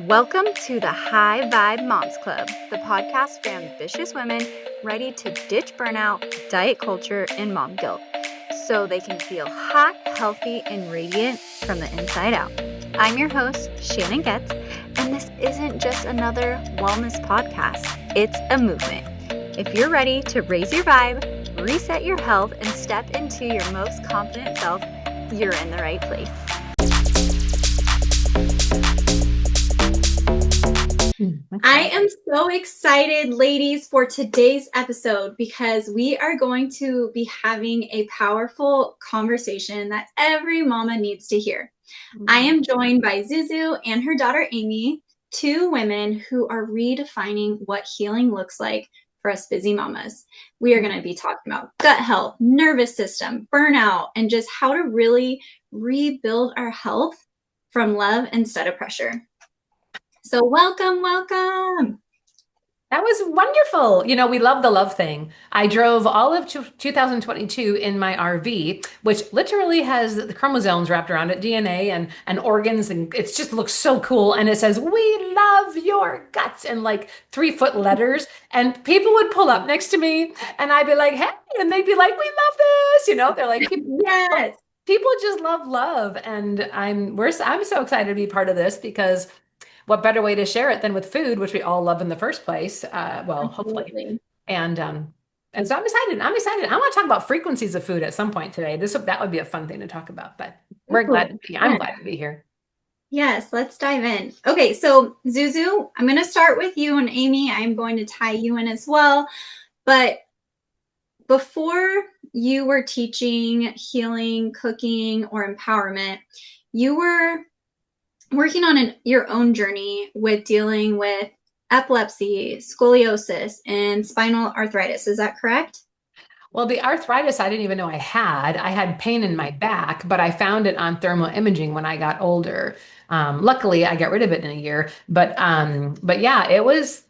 Welcome to the High Vibe Moms Club, the podcast for ambitious women ready to ditch burnout, diet culture, and mom guilt so they can feel hot, healthy, and radiant from the inside out. I'm your host, Shannon, and this isn't just another wellness podcast. It's a movement. If you're ready to raise your vibe, reset your health, and step into your most confident self, you're in the right place. I am so excited, ladies, for today's episode because we are going to be having a powerful conversation that every mama needs to hear. I am joined by ZuZu and her daughter, Amy, two women who are redefining what healing looks like for us busy mamas. We are going to be talking about gut health, nervous system, burnout, and just how to really rebuild our health from love instead of pressure. So welcome. That was wonderful. You know, we love the love thing. I drove all of 2022 in my RV, which literally has the chromosomes wrapped around it, DNA and organs, and it just looks so cool. And it says, "We love your guts," in like 3-foot letters. And people would pull up next to me and I'd be like, "Hey," and they'd be like, "We love this." You know, they're like, Yes. People just love love. And I'm so excited to be part of this because what better way to share it than with food, which we all love in the first place? Hopefully. And so I'm excited. I want to talk about frequencies of food at some point today. That would be a fun thing to talk about, but I'm glad to be here. Yes, let's dive in. Okay, so ZuZu, I'm going to start with you, and Amy, I'm going to tie you in as well. But before you were teaching healing, cooking, or empowerment, you were working on your own journey with dealing with epilepsy, scoliosis, and spinal arthritis. Is that correct? Well, the arthritis, I didn't even know I had. I had pain in my back, but I found it on thermal imaging when I got older. Luckily, I got rid of it in a year. But yeah, it was.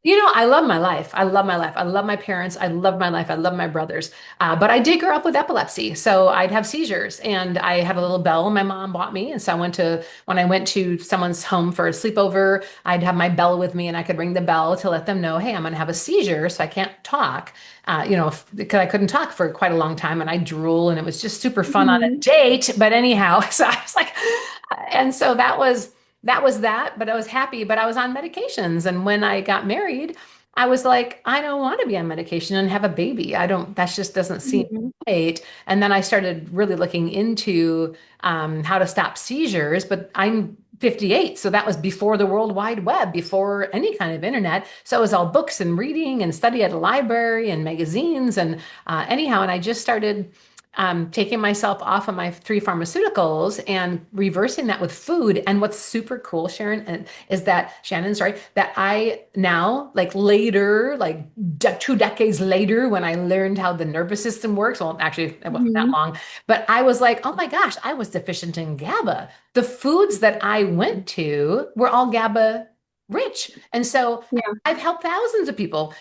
You know, I love my life. I love my life. I love my parents. I love my life. I love my brothers. But I did grow up with epilepsy, so I'd have seizures, and I had a little bell my mom bought me, and so when I went to someone's home for a sleepover, I'd have my bell with me, and I could ring the bell to let them know, "Hey, I'm going to have a seizure, so I can't talk." Because I couldn't talk for quite a long time, and I drool, and it was just super fun on a date. But anyhow, so I was like, and so that was that, but I was happy, but I was on medications. And when I got married, I was like, I don't want to be on medication and have a baby. That just doesn't seem right. And then I started really looking into how to stop seizures, but I'm 58. So that was before the World Wide Web, before any kind of internet. So it was all books and reading and study at a library and magazines. And and I just started taking myself off of my 3 pharmaceuticals and reversing that with food. And what's super cool, Sharon, is that that I now, like later, 2 decades later, when I learned how the nervous system works, well, actually, it wasn't that long, but I was like, oh my gosh, I was deficient in GABA. The foods that I went to were all GABA rich. And so I've helped thousands of people,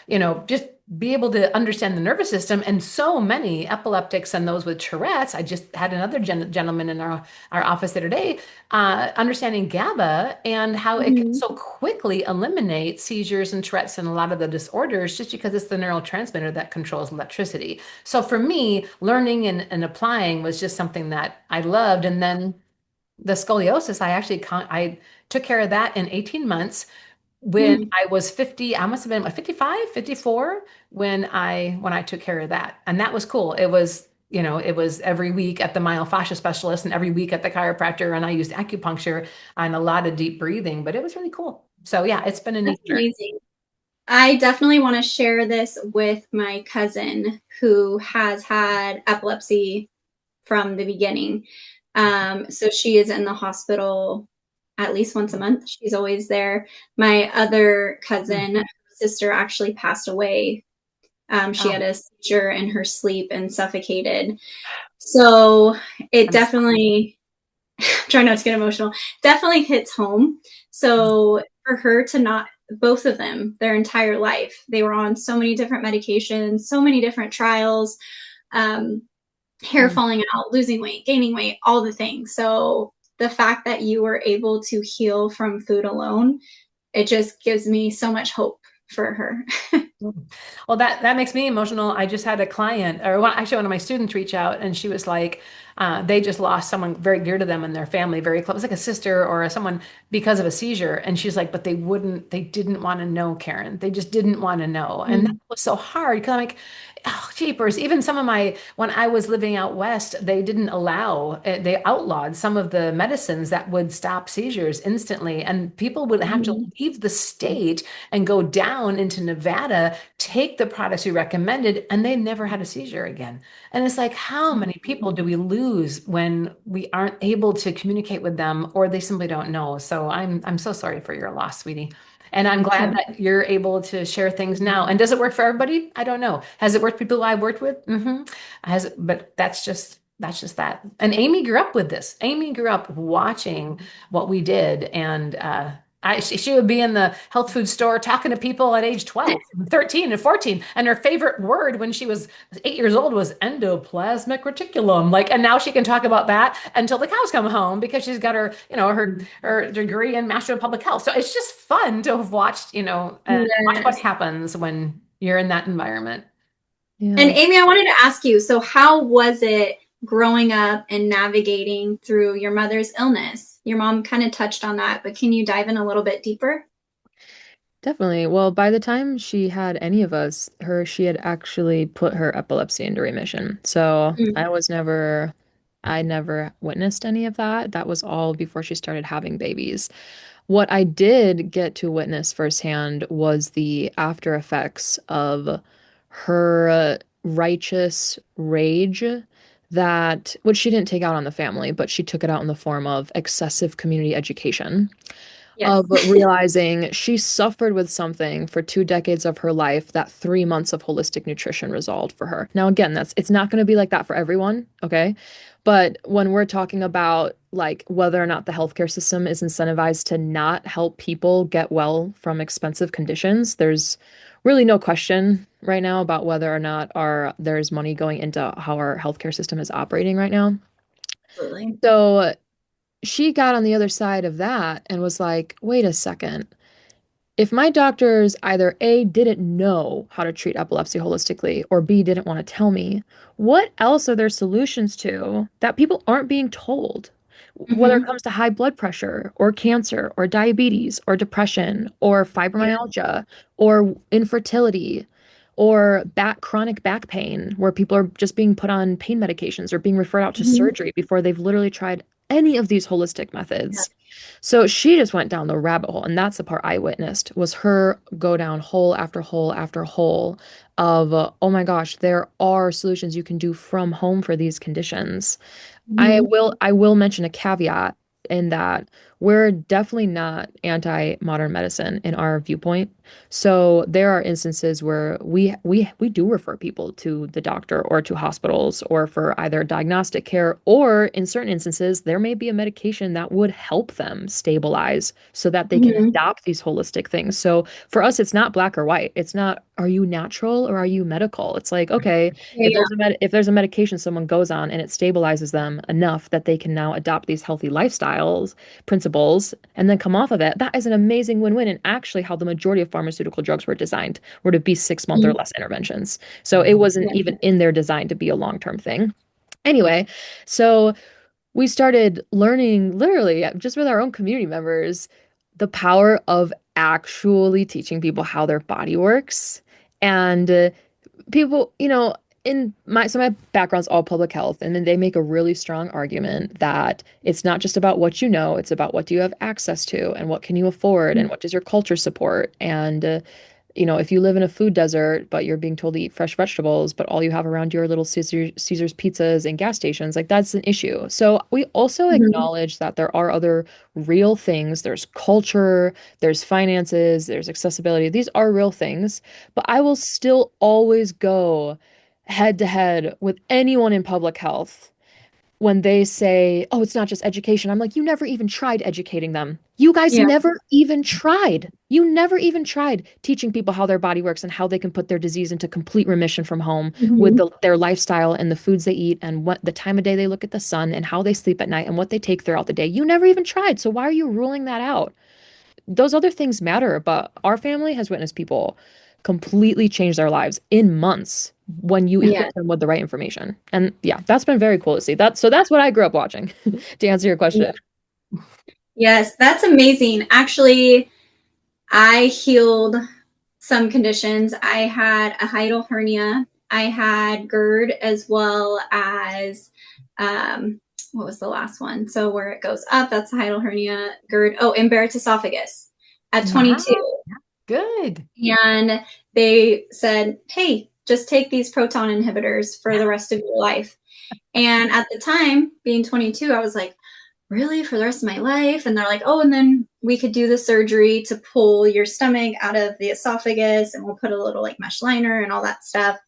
just be able to understand the nervous system, and so many epileptics and those with Tourette's. I just had another gentleman in our office the other day, understanding GABA and how it can so quickly eliminate seizures and Tourette's and a lot of the disorders just because it's the neurotransmitter that controls electricity. So for me, learning and applying was just something that I loved. And then the scoliosis, I took care of that in 18 months. When I was 50, I must have been 55, 54 when I took care of that. And that was cool. It was every week at the myofascial specialist and every week at the chiropractor. And I used acupuncture and a lot of deep breathing, but it was really cool. So yeah, it's been a neat journey. Amazing. I definitely want to share this with my cousin who has had epilepsy from the beginning. So she is in the hospital at least once a month. She's always there. My other cousin, her sister, actually passed away. She had a seizure in her sleep and suffocated. So it definitely, try not to get emotional, definitely hits home. So for her to not, both of them, their entire life, they were on so many different medications, so many different trials, hair falling out, losing weight, gaining weight, all the things. So the fact that you were able to heal from food alone, it just gives me so much hope for her. Well, that makes me emotional. I just had a client, or actually one of my students reach out, and she was like, they just lost someone very dear to them and their family, very close, like a sister or someone because of a seizure. And she's like, but they didn't want to know, Karen. They just didn't want to know. And that Mm-hmm. was so hard because I'm like, oh, jeepers. Even some of when I was living out west, they didn't allow, they outlawed some of the medicines that would stop seizures instantly. And people would have to leave the state and go down into Nevada, take the products we recommended, and they never had a seizure again. And it's like, how many people do we lose when we aren't able to communicate with them or they simply don't know? So I'm so sorry for your loss, sweetie. And I'm glad that you're able to share things now. And does it work for everybody? I don't know. Has it worked for people I've worked with? But that's just that. And Amy grew up with this. Amy grew up watching what we did, and she would be in the health food store talking to people at age 12, and 13, and 14. And her favorite word when she was 8 years old was endoplasmic reticulum. Like, and now she can talk about that until the cows come home because she's got her degree in Master of Public Health. So it's just fun to have watched, and watch what Yes. happens when you're in that environment. And Yeah, Amy, I wanted to ask you, so how was it growing up and navigating through your mother's illness? Your mom kind of touched on that, but can you dive in a little bit deeper? definitely. Well, by the time she had any of us, she had actually put her epilepsy into remission. So Mm, I never witnessed any of that. That was all before she started having babies. What I did get to witness firsthand was the after effects of her righteous rage which she didn't take out on the family, but she took it out in the form of excessive community education, yes. of realizing she suffered with something for 2 decades of her life that 3 months of holistic nutrition resolved for her. Now, again, it's not going to be like that for everyone, okay? But when we're talking about like whether or not the healthcare system is incentivized to not help people get well from expensive conditions, there's really no question right now about whether or not there's money going into how our healthcare system is operating right now. Absolutely. So she got on the other side of that and was like, wait a second. If my doctors either A, didn't know how to treat epilepsy holistically, or B, didn't want to tell me, what else are there solutions to that people aren't being told? Whether it Hmm. comes to high blood pressure, or cancer, or diabetes, or depression, or Yeah. fibromyalgia, or infertility, or chronic back pain, where people are just being put on pain medications or being referred out to Hmm. surgery before they've literally tried any of these holistic Yeah. methods. So she just went down the rabbit hole, and that's the part I witnessed was her go down hole after hole after hole of, oh my gosh, there are solutions you can do from home for these conditions. I Hmm. will I will mention a caveat in that we're definitely not anti-modern medicine in our viewpoint. So there are instances where we do refer people to the doctor or to hospitals or for either diagnostic care, or in certain instances there may be a medication that would help them stabilize so that they can Hmm. adopt these holistic things. So for us it's not black or white. It's not, are you natural or are you medical? It's like, okay, if Yeah. if there's a medication someone goes on and it stabilizes them enough that they can now adopt these healthy lifestyles principles and then come off of it, that is an amazing win-win, and actually how the majority of pharmaceutical drugs were designed were to be 6 month or Mhm. less interventions. So it wasn't Yeah. even in their design to be a long-term thing. Anyway, so we started learning literally just with our own community members the power of actually teaching people how their body works. And people, my background's all public health, and then they make a really strong argument that it's not just about what you know, it's about what do you have access to and what can you afford and what does your culture support. And if you live in a food desert, but you're being told to eat fresh vegetables, but all you have around you are little Caesar's pizzas and gas stations, like that's an issue. So we also Mhm. acknowledge that there are other real things. There's culture, there's finances, there's accessibility. These are real things, but I will still always go head to head with anyone in public health when they say, oh, it's not just education, I'm like, you never even tried educating them. You guys Yeah. never even tried. You never even tried teaching people how their body works and how they can put their disease into complete remission from home with Mhm. their lifestyle and the foods they eat and what the time of day they look at the sun and how they sleep at night and what they take throughout the day. You never even tried. So why are you ruling that out? Those other things matter, but our family has witnessed people completely change their lives in months when you Yeah. equip them with the right information. And yeah, that's been very cool to see. That's what I grew up watching, to answer your Yeah. question. Yes, that's amazing. Actually, I healed some conditions. I had a hiatal hernia. I had GERD as well as what was the last one? So where it goes up, that's the hiatal hernia, GERD. Oh, and Barrett's esophagus at Wow, 22. good. And they said, hey, just take these proton inhibitors for the rest of your life. And at the time, being 22, I was like, really, for the rest of my life? And they're like, oh, and then we could do the surgery to pull your stomach out of the esophagus, and we'll put a little like mesh liner and all that stuff.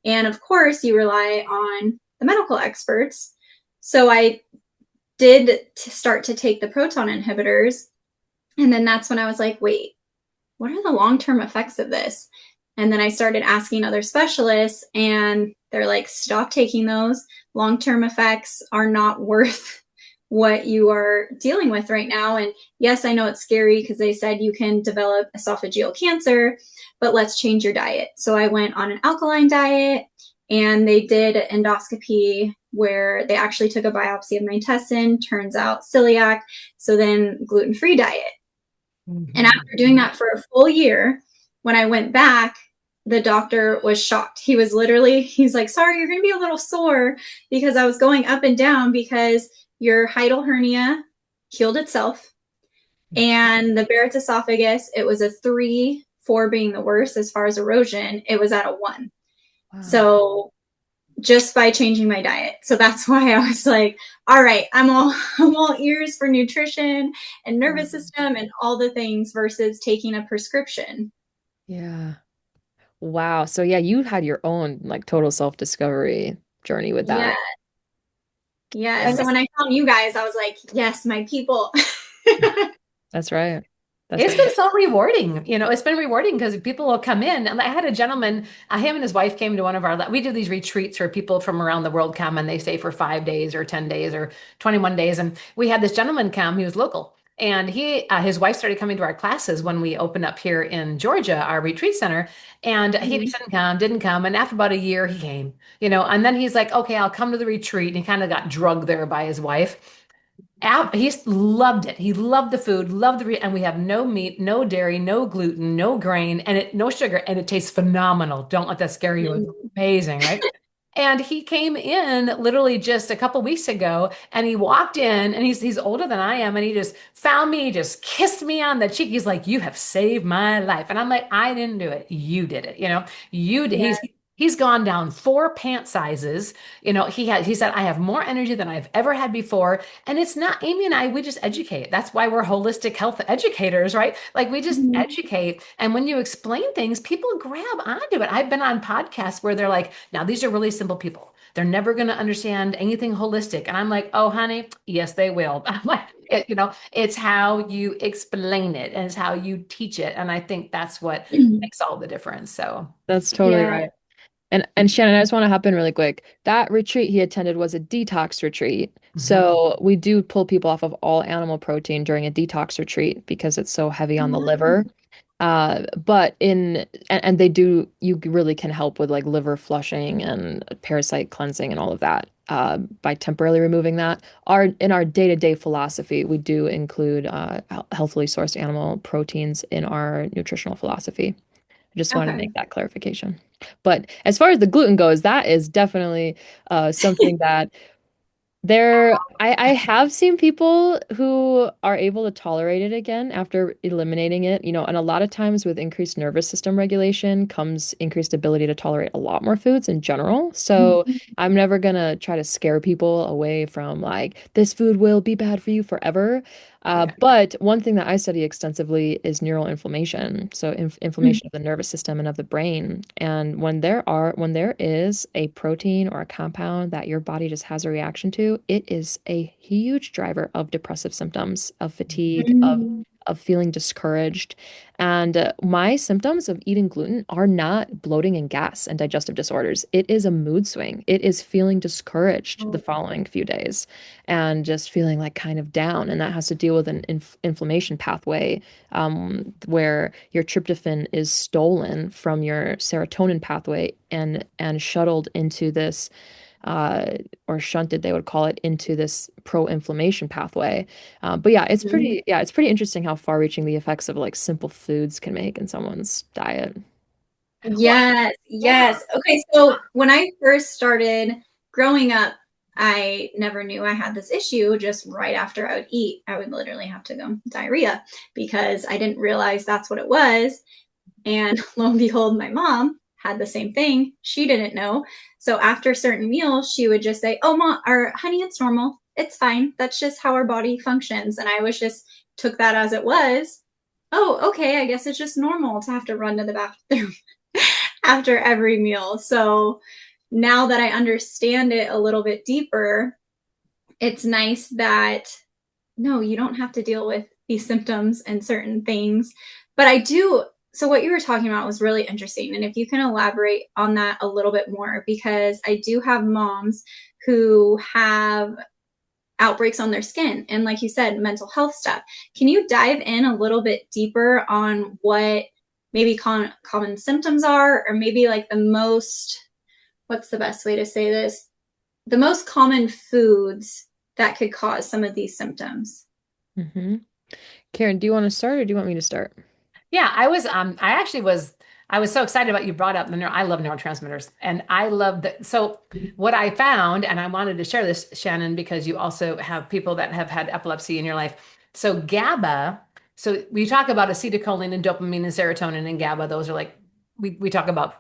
And of course, you rely on the medical experts. So I did start to take the proton inhibitors. And then that's when I was like, wait, what are the long-term effects of this? And then I started asking other specialists, and they're like, stop taking those. Long-term effects are not worth what you are dealing with right now. And yes, I know it's scary because they said you can develop esophageal cancer, but let's change your diet. So I went on an alkaline diet, and they did an endoscopy where they actually took a biopsy of my intestine, turns out celiac. So then gluten-free diet. And Mhm. after doing that for a full year, when I went back, the doctor was shocked. He was literally, he's like, sorry, you're going to be a little sore because I was going up and down because your hiatal hernia healed itself. And the Barrett's esophagus, it was a 3, 4 being the worst as far as erosion, it was at a 1. Wow. So just by changing my diet. So that's why I was like, all right, I'm all ears for nutrition and nervous Um, system and all the things versus taking a prescription. Yeah. Wow. So yeah, you had your own like total self-discovery journey with Yeah. that. Yeah. And So when I found you guys, I was like, yes, my people. That's right. That's it's right. been so rewarding. It's been rewarding because people will come in. And I had a gentleman, him and his wife came to one of we do these retreats where people from around the world come and they stay for 5 days or 10 days or 21 days. And we had this gentleman come, he was local. And his wife started coming to our classes when we opened up here in Georgia, our retreat center. And he Mhm. didn't come. And after about a year, he came, and then he's like, okay, I'll come to the retreat. And he kind of got drugged there by his wife. He's loved it. He loved the food, loved and we have no meat, no dairy, no gluten, no grain, and no sugar, and it tastes phenomenal. Don't let that scare you. It's amazing, right? And he came in literally just a couple weeks ago, and he walked in, and he's older than I am, and he just found me, just kissed me on the cheek. He's like, "You have saved my life," and I'm like, "I didn't do it. You did it. You did." Yeah. He's gone down 4 pant sizes. He said, "I have more energy than I've ever had before." And it's not Amy and I, we just educate. That's why we're holistic health educators, right? Like we just Mhm. educate. And when you explain things, people grab onto it. I've been on podcasts where they're like, now these are really simple people. They're never going to understand anything holistic. And I'm like, oh, honey, yes, they will. I'm like, it's how you explain it and it's how you teach it. And I think that's what makes all the difference. So, That's totally Yeah. right. And Shannon, I just want to hop in really quick. That retreat he attended was a detox retreat. mhm. So we do pull people off of all animal protein during a detox retreat because it's so heavy on the liver. But and they do, you really can help with like liver flushing and parasite cleansing and all of that by temporarily removing that. In our day-to-day philosophy, we do include healthily sourced animal proteins in our nutritional philosophy. I just wanted to Okay. make that clarification. But as far as the gluten goes, that is definitely something that I have seen people who are able to tolerate it again after eliminating it, and a lot of times with increased nervous system regulation comes increased ability to tolerate a lot more foods in general. So Mhm. I'm never gonna try to scare people away from like this food will be bad for you forever. Yeah. But one thing that I study extensively is neural inflammation. So inflammation of the nervous system and of the brain. And when there is a protein or a compound that your body just has a reaction to, it is a huge driver of depressive symptoms, of fatigue, Mm. of feeling discouraged. And my symptoms of eating gluten are not bloating and gas and digestive disorders. It is a mood swing. It is feeling discouraged the Oh. following few days and just feeling like kind of down. And that has to deal with an inflammation pathway where your tryptophan is stolen from your serotonin pathway and shuttled into this or shunted, they would call it, into this pro-inflammation pathway. But Mhm. yeah, it's pretty interesting how far-reaching the effects of like simple foods can make in someone's diet. Well, Yes, yeah. yes. Okay, so when I first started growing up, I never knew I had this issue. Just right after I would eat, I would literally have to go diarrhea because I didn't realize that's what it was. And lo and behold, my mom had the same thing. She didn't know. So after certain meals, she would just say, "Oh, mom, or honey, it's normal. It's fine. That's just how our body functions." And I was just took that as it was. Oh, okay. I guess it's just normal to have to run to the bathroom after every meal. So now that I understand it a little bit deeper, it's nice that no, you don't have to deal with these symptoms and certain things. But I do. So, what you were talking about was really interesting. And if you can elaborate on that a little bit more, because I do have moms who have outbreaks on their skin and, like you said, mental health stuff. Can you dive in a little bit deeper on what maybe common symptoms are, or maybe like the most, what's the best way to say this? The most common foods that could cause some of these symptoms? hmm Karen, do you want to start or do you want me to start? Yeah, I was so excited about you brought up the neuro. I love neurotransmitters, and I love that. So what I found, and I wanted to share this, Shannon, because you also have people that have had epilepsy in your life. So GABA, so we talk about acetylcholine and dopamine and serotonin and GABA. Those are like we talk about,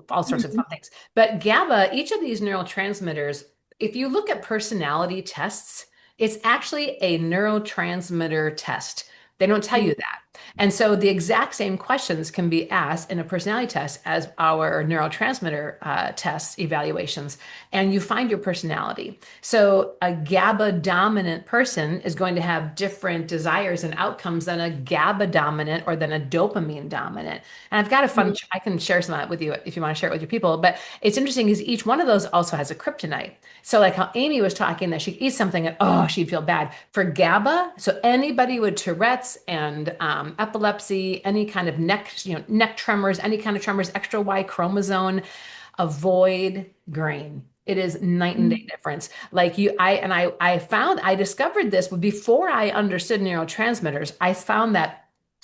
all sorts of fun Mhm. things. But GABA, each of these neurotransmitters, if you look at personality tests, it's actually a neurotransmitter test. They don't tell you that. And so the exact same questions can be asked in a personality test as our neurotransmitter tests evaluations, and you find your personality. So a GABA dominant person is going to have different desires and outcomes than a GABA dominant or than a dopamine dominant. And I've got a fun, I can share some of that with you if you want to share it with your people. But it's interesting is each one of those also has a kryptonite. So like how Amy was talking that she eats something and oh, she'd feel bad. For GABA, so anybody with Tourette's and epilepsy, any kind of neck tremors, any kind of tremors, extra Y chromosome, avoid grain. It is night and day difference. Like you, I discovered this before I understood neurotransmitters. I found that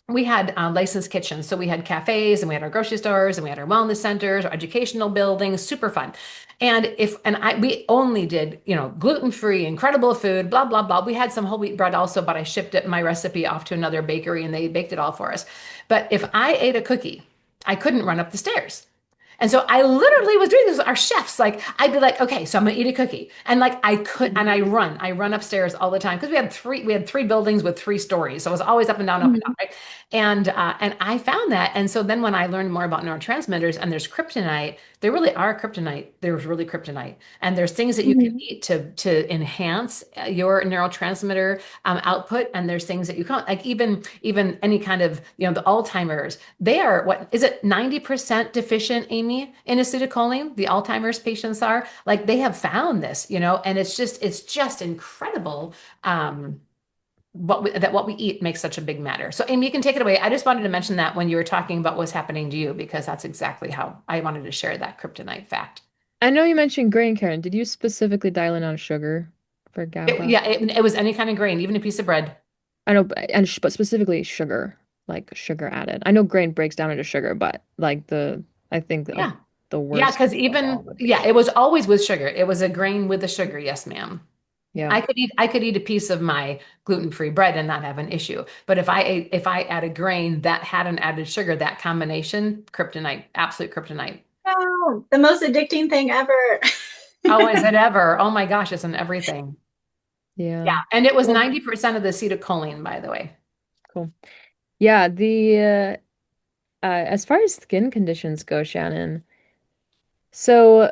we had licensed kitchens. So we had cafes and we had our grocery stores and we had our wellness centers, our educational buildings, super fun. We only did, gluten-free, incredible food, blah, blah, blah. We had some whole wheat bread also, but I shipped my recipe off to another bakery and they baked it all for us. But if I ate a cookie, I couldn't run up the stairs. And so I literally was doing this with our chefs. Like I'd be like, okay, so I'm gonna eat a cookie. And like and I run upstairs all the time because we had three buildings with three stories. So it was always up and down, Mhm. right? And I found that. And so then when I learned more about neurotransmitters and there's kryptonite, there really are kryptonite. There's really kryptonite. And there's things that you can Mhm. eat to enhance your neurotransmitter output. And there's things that you can't, like even any kind of, the Alzheimer's, they are, what is it, 90% deficient, Amy, in acetylcholine? The Alzheimer's patients are like, they have found this, and it's just incredible. What we eat makes such a big matter. So Amy, you can take it away. I just wanted to mention that when you were talking about what's happening to you, because that's exactly how I wanted to share that kryptonite fact. I know you mentioned grain, Karen. Did you specifically dial in on sugar for GABA? It was any kind of grain, even a piece of bread. I know, but specifically sugar, like sugar added. I know grain breaks down into sugar, but like I think Yeah. the Yeah, worst because of all even would be yeah, it sugar. was always with sugar. It was a grain with the sugar. Yes, ma'am. Yeah. I could eat a piece of my gluten-free bread and not have an issue. But if I add a grain that had an added sugar, that combination, kryptonite, absolute kryptonite. No, the most addicting thing ever. Oh, is it ever? Oh my gosh, it's in everything. Yeah. Yeah. And it was Well, 90% of the acetylcholine, by the way. cool. Yeah, the as far as skin conditions go, Shannon, so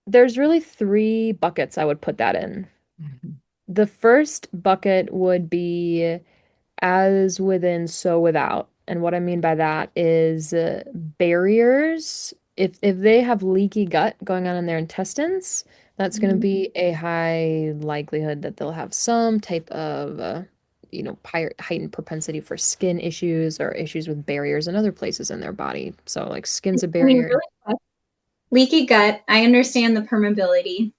there's really three buckets I would put that in. Mhm. The first bucket would be as within, so without. And what I mean by that is barriers. If they have leaky gut going on in their intestines, that's going to Mhm. be a high likelihood that they'll have some type of heightened propensity for skin issues or issues with barriers in other places in their body. So like skin's a I mean, barrier. really quick, leaky gut, I understand the permeability,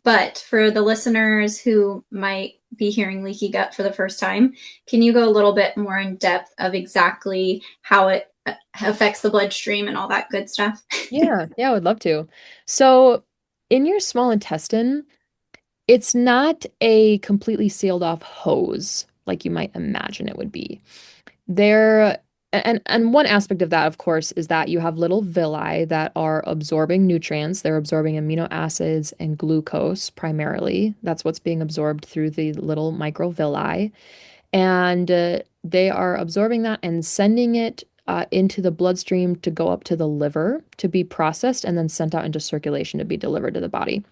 but for the listeners who might be hearing leaky gut for the first time, can you go a little bit more in depth of exactly how it affects the bloodstream and all that good stuff? Yeah, yeah, I would love to. So in your small intestine, it's not a completely sealed off hose like you might imagine it would be. There and one aspect of that, of course, is that you have little villi that are absorbing nutrients. They're absorbing amino acids and glucose primarily. That's what's being absorbed through the little microvilli. And they are absorbing that and sending it into the bloodstream to go up to the liver to be processed and then sent out into circulation to be delivered to the body.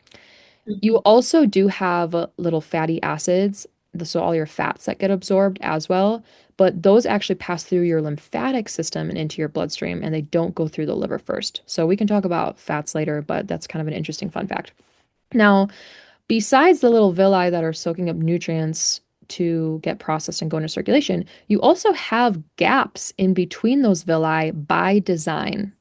You Mhm. also do have little fatty acids, so all your fats that get absorbed as well, but those actually pass through your lymphatic system and into your bloodstream, and they don't go through the liver first. So we can talk about fats later, but that's kind of an interesting fun fact. Now, besides the little villi that are soaking up nutrients to get processed and go into circulation, you also have gaps in between those villi by design.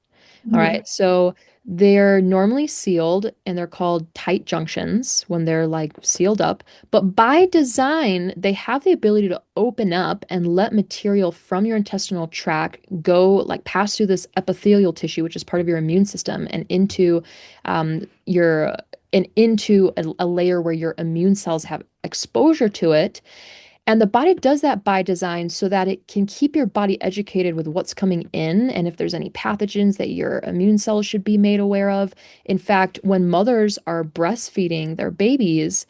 All Mhm. right. So they're normally sealed and they're called tight junctions when they're like sealed up. But by design, they have the ability to open up and let material from your intestinal tract go, like pass through this epithelial tissue, which is part of your immune system, and into your and into a layer where your immune cells have exposure to it. And the body does that by design so that it can keep your body educated with what's coming in and if there's any pathogens that your immune cells should be made aware of. In fact, when mothers are breastfeeding their babies,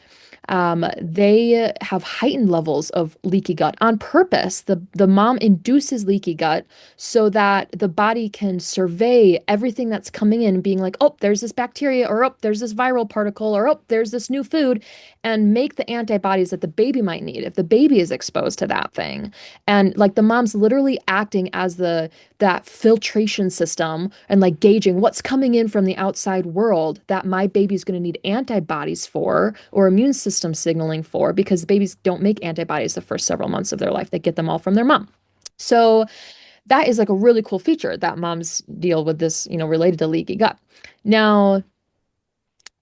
they have heightened levels of leaky gut on purpose. The mom induces leaky gut so that the body can survey everything that's coming in, being like, oh, there's this bacteria, or oh, there's this viral particle, or oh, there's this new food, and make the antibodies that the baby might need if the baby is exposed to that thing. And like the mom's literally acting as the that filtration system and like gauging what's coming in from the outside world that my baby's going to need antibodies for or immune system signaling for because babies don't make antibodies the first several months of their life. They get them all from their mom. So that is like a really cool feature that moms deal with this, related to leaky gut. Now,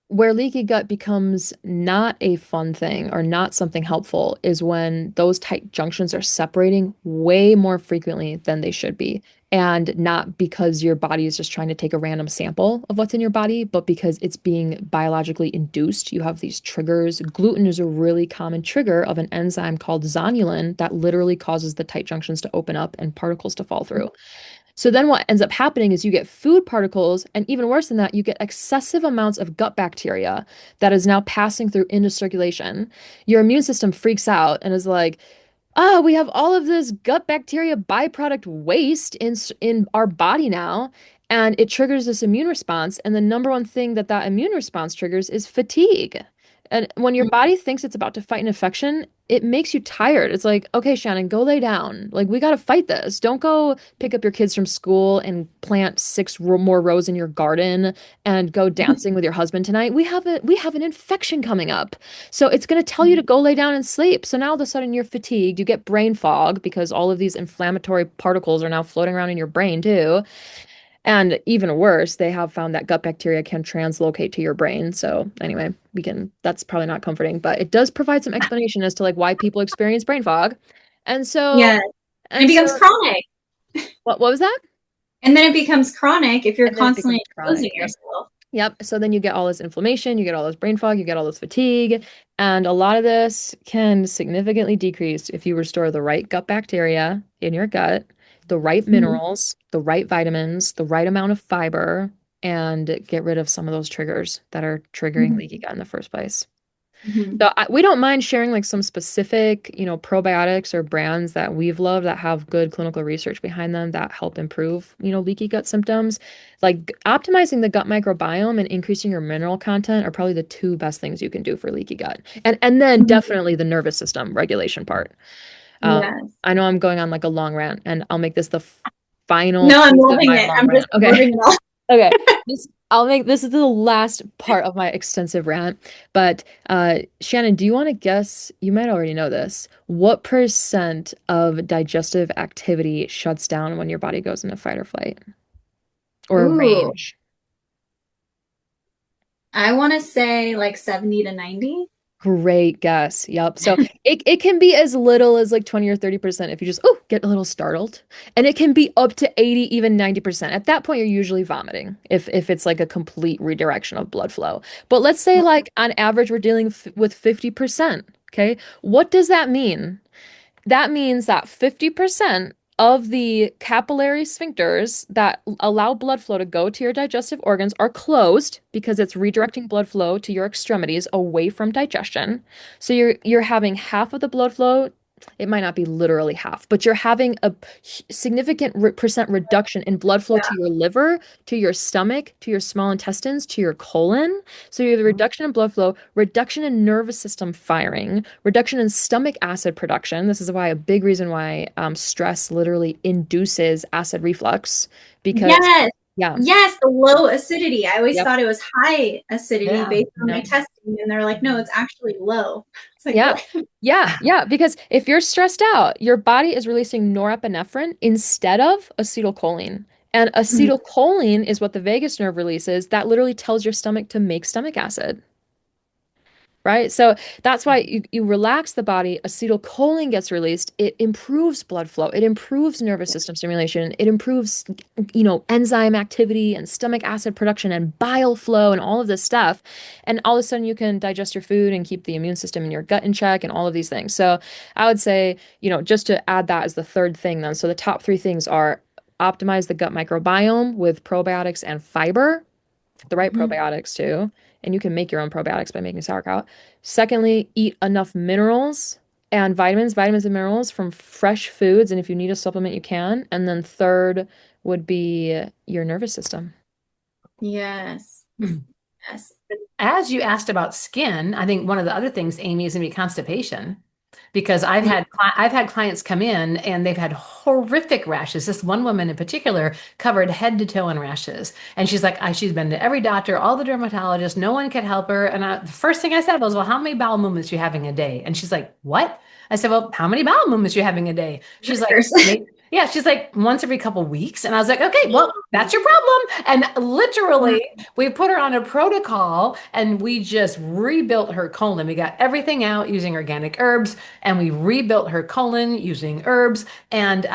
where leaky gut becomes not a fun thing or not something helpful is when those tight junctions are separating way more frequently than they should be. And not because your body is just trying to take a random sample of what's in your body, but because it's being biologically induced. You have these triggers. Gluten is a really common trigger of an enzyme called zonulin that literally causes the tight junctions to open up and particles to fall through. So then what ends up happening is you get food particles, and even worse than that, you get excessive amounts of gut bacteria that is now passing through into circulation. Your immune system freaks out and is like, oh, we have all of this gut bacteria byproduct waste in our body now, and it triggers this immune response. And the number one thing that that immune response triggers is fatigue. And when your body thinks it's about to fight an infection, it makes you tired. It's like, okay, Shannon, go lay down. Like, we got to fight this. Don't go pick up your kids from school and plant six more rows in your garden and go dancing with your husband tonight. We have an infection coming up. So it's going to tell you to go lay down and sleep. So now all of a sudden you're fatigued. You get brain fog because all of these inflammatory particles are now floating around in your brain too. And even worse, they have found that gut bacteria can translocate to your brain. So anyway, that's probably not comforting, but it does provide some explanation as to like why people experience brain fog. And so, Yeah. And and it so becomes chronic. what was that? And then it becomes chronic if you're And then it constantly becomes chronic. exposing Yep. yourself. Yep. So then you get all this inflammation, you get all this brain fog, you get all this fatigue, and a lot of this can significantly decrease if you restore the right gut bacteria in your gut, the right Mhm. minerals, the right vitamins, the right amount of fiber, and get rid of some of those triggers that are triggering Mhm. leaky gut in the first place. Mhm. So we don't mind sharing like some specific, probiotics or brands that we've loved that have good clinical research behind them that help improve, leaky gut symptoms. Like optimizing the gut microbiome and increasing your mineral content are probably the two best things you can do for leaky gut. And then Mhm. definitely the nervous system regulation part. Um, Yes. I know I'm going on like a long rant, and I'll make this the final No, I'm piece of loving my it. long I'm just rant. Okay. absorbing it all. Okay. This is the last part of my extensive rant. But Shannon, do you want to guess? You might already know this. What percent of digestive activity shuts down when your body goes into fight or flight or Ooh, rage? I want to say like 70 to 90. Great guess. Yep. So it can be as little as like 20 or 30% if you just get a little startled. And it can be up to 80, even 90%. At that point, you're usually vomiting if it's like a complete redirection of blood flow. But let's say like on average we're dealing with 50%. Okay. What does that mean? That means that 50% of the capillary sphincters that allow blood flow to go to your digestive organs are closed because it's redirecting blood flow to your extremities away from digestion. So you're having half of the blood flow. It might not be literally half, but you're having a significant percent reduction in blood flow to your liver, to your stomach, to your small intestines, to your colon. So you have a reduction in blood flow, reduction in nervous system firing, reduction in stomach acid production. This is why a big reason why stress literally induces acid reflux because, Yes. yeah, Yes, the low acidity. I always yep, thought it was high acidity Yeah. based on my Yep. testing, and they're like, no, it's actually low. It's like, yeah, really? yeah, because if you're stressed out, your body is releasing norepinephrine instead of acetylcholine. And Mhm. acetylcholine is what the vagus nerve releases. That literally tells your stomach to make stomach acid. Right? So that's why you relax the body, acetylcholine gets released, it improves blood flow, it improves nervous system stimulation, it improves, enzyme activity and stomach acid production and bile flow and all of this stuff. And all of a sudden you can digest your food and keep the immune system in your gut in check and all of these things. So I would say, just to add that as the third thing then. So the top three things are optimize the gut microbiome with probiotics and fiber, the right Mhm. probiotics too. And you can make your own probiotics by making sauerkraut. Secondly, eat enough minerals and vitamins and minerals from fresh foods. And if you need a supplement, you can. And then third would be your nervous system. Yes. Yes. As you asked about skin, I think one of the other things, Amy, is going to be constipation. Because I've had clients come in and they've had horrific rashes. This one woman in particular covered head to toe in rashes, and she's like, she's been to every doctor, all the dermatologists, no one could help her. And the first thing I said was, "Well, how many bowel movements are you having a day?" And she's like, "What?" I said, "Well, how many bowel movements are you having a day?" She's like, "Maybe." Yeah, she's like once every couple weeks. And I was like, okay, well, that's your problem. And literally, we put her on a protocol and we just rebuilt her colon. We got everything out using organic herbs and we rebuilt her colon using herbs and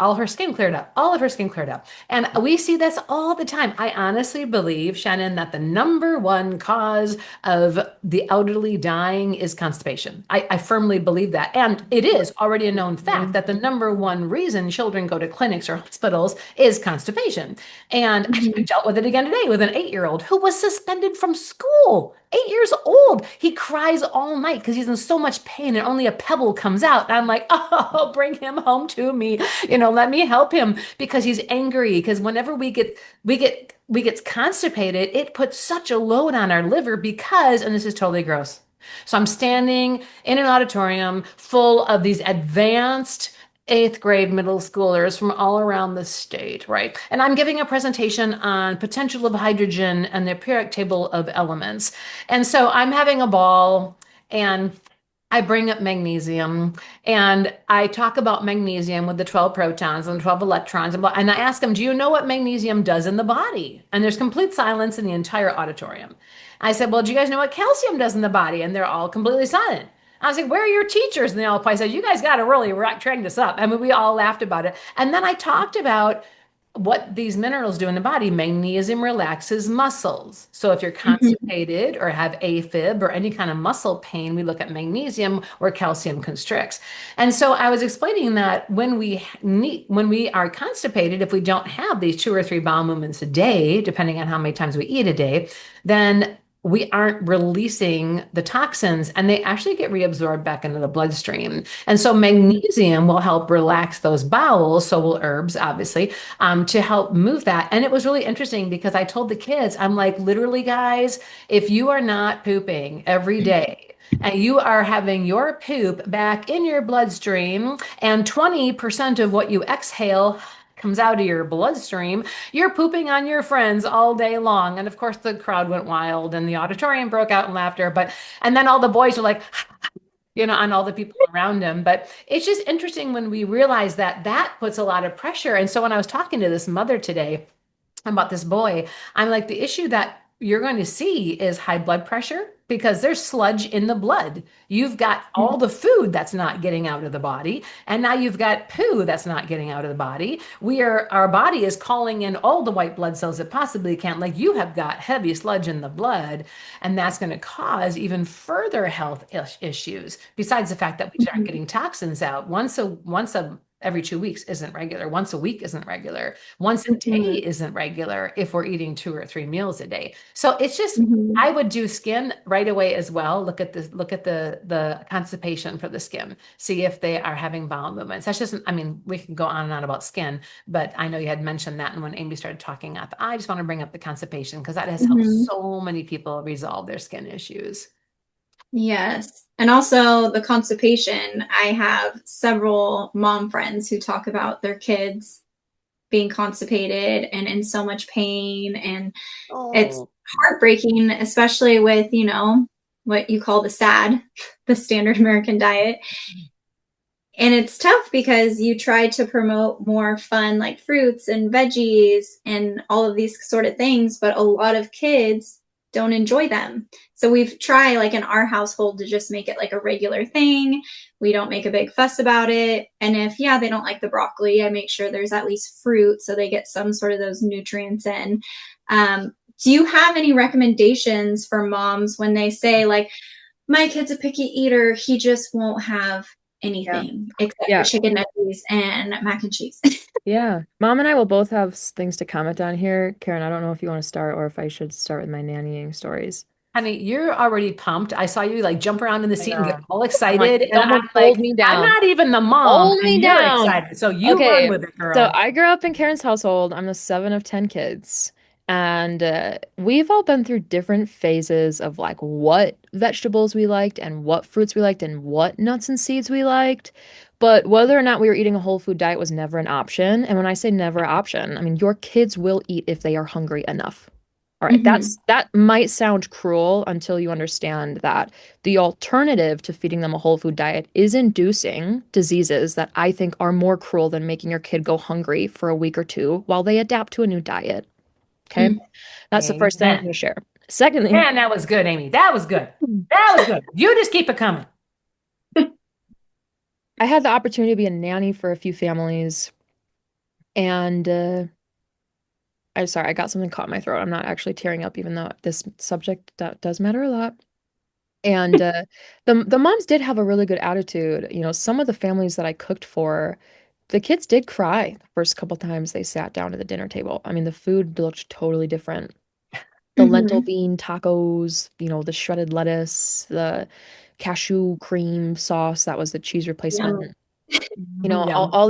all her skin cleared up. All of her skin cleared up. And we see this all the time. I honestly believe, Shannon, that the number one cause of the elderly dying is constipation. I firmly believe that. And it is already a known fact that the number one reason children go to clinics or hospitals is constipation. And I Mhm. dealt with it again today with an 8-year-old who was suspended from school. 8 years old. He cries all night because he's in so much pain and only a pebble comes out. And I'm like, oh, bring him home to me. Let me help him because he's angry. Because whenever we get constipated, it puts such a load on our liver because, and this is totally gross. So I'm standing in an auditorium full of these advanced eighth grade middle schoolers from all around the state, right? And I'm giving a presentation on potential of hydrogen and the periodic table of elements. And so I'm having a ball and I bring up magnesium and I talk about magnesium with the 12 protons and 12 electrons. And I ask them, do you know what magnesium does in the body? And there's complete silence in the entire auditorium. I said, well, do you guys know what calcium does in the body? And they're all completely silent. I was like, where are your teachers? And they all probably said, you guys got to really train this up. I mean, we all laughed about it. And then I talked about what these minerals do in the body. Magnesium relaxes muscles. So if you're Mhm. constipated or have AFib or any kind of muscle pain, we look at magnesium or calcium constricts. And so I was explaining that when we are constipated, if we don't have these 2 or 3 bowel movements a day, depending on how many times we eat a day, then we aren't releasing the toxins and they actually get reabsorbed back into the bloodstream. And so magnesium will help relax those bowels. So will herbs, obviously, to help move that. And it was really interesting because I told the kids, I'm like, literally, guys, if you are not pooping every day, and you are having your poop back in your bloodstream, and 20% of what you exhale comes out of your bloodstream, you're pooping on your friends all day long. And of course, the crowd went wild and the auditorium broke out in laughter. And then all the boys were like, on all the people around him. But it's just interesting when we realize that that puts a lot of pressure. And so when I was talking to this mother today, about this boy, I'm like, the issue that you're going to see is high blood pressure because there's sludge in the blood. You've got all the food that's not getting out of the body, and now you've got poo that's not getting out of the body. Our body is calling in all the white blood cells it possibly can. Like you have got heavy sludge in the blood, and that's going to cause even further health issues. Besides the fact that we aren't Mhm. getting toxins out once a every 2 weeks isn't regular. Once a week isn't regular. Once a day Mhm. isn't regular if we're eating 2 or 3 meals a day. So it's just Mhm. I would do skin right away as well. Look at the constipation for the skin. See if they are having bowel movements. That's just I mean, we can go on and on about skin, but I know you had mentioned that and when Amy started talking up, I just want to bring up the constipation because that has helped Mhm. so many people resolve their skin issues. Yes. And also the constipation. I have several mom friends who talk about their kids being constipated and in so much pain. And it's Oh, heartbreaking, especially with, what you call the SAD, the standard American diet. And it's tough because you try to promote more fun like fruits and veggies and all of these sort of things, but a lot of kids don't enjoy them. So we've tried like in our household to just make it like a regular thing. We don't make a big fuss about it. And if they don't like the broccoli, I make sure there's at least fruit so they get some sort of those nutrients in. Do you have any recommendations for moms when they say like my kid's a picky eater. He just won't have Yeah. anything except for Yeah. chicken nuggets and mac and cheese. Yeah. Mom and I will both have things to comment on here. Karen, I don't know if you want to start or if I should start with my nannying stories. honey, you're already pumped. I saw you like jump around in the I seat and get know. all I'm like, excited. And I'm someone hold like, me I'm down. not even the mom, Hold and me you're down. excited. So you run Okay. with it, So girl. I grew up in Karen's household. I'm the seven of 10 kids. And we've all been through different phases of like what vegetables we liked and what fruits we liked and what nuts and seeds we liked. But whether or not we were eating a whole food diet was never an option. And when I say never option, I mean your kids will eat if they are hungry enough. All right, Mm-hmm. that might sound cruel until you understand that the alternative to feeding them a whole food diet is inducing diseases that I think are more cruel than making your kid go hungry for a week or two while they adapt to a new diet. Okay, that's the first thing I'm going to Amen. share. Secondly, Man, that was good, Amy. That was good. That was good. You just keep it coming. I had the opportunity to be a nanny for a few families, and I'm sorry, I got something caught in my throat. I'm not actually tearing up, even though this subject does matter a lot. And the moms did have a really good attitude. You know, some of the families that I cooked for, the kids did cry the first couple times they sat down at the dinner table. I mean, the food looked totally different. The lentil Mm-hmm. bean tacos, the shredded lettuce, the cashew cream sauce, that was the cheese Yum. replacement. Mhm, All, yum. all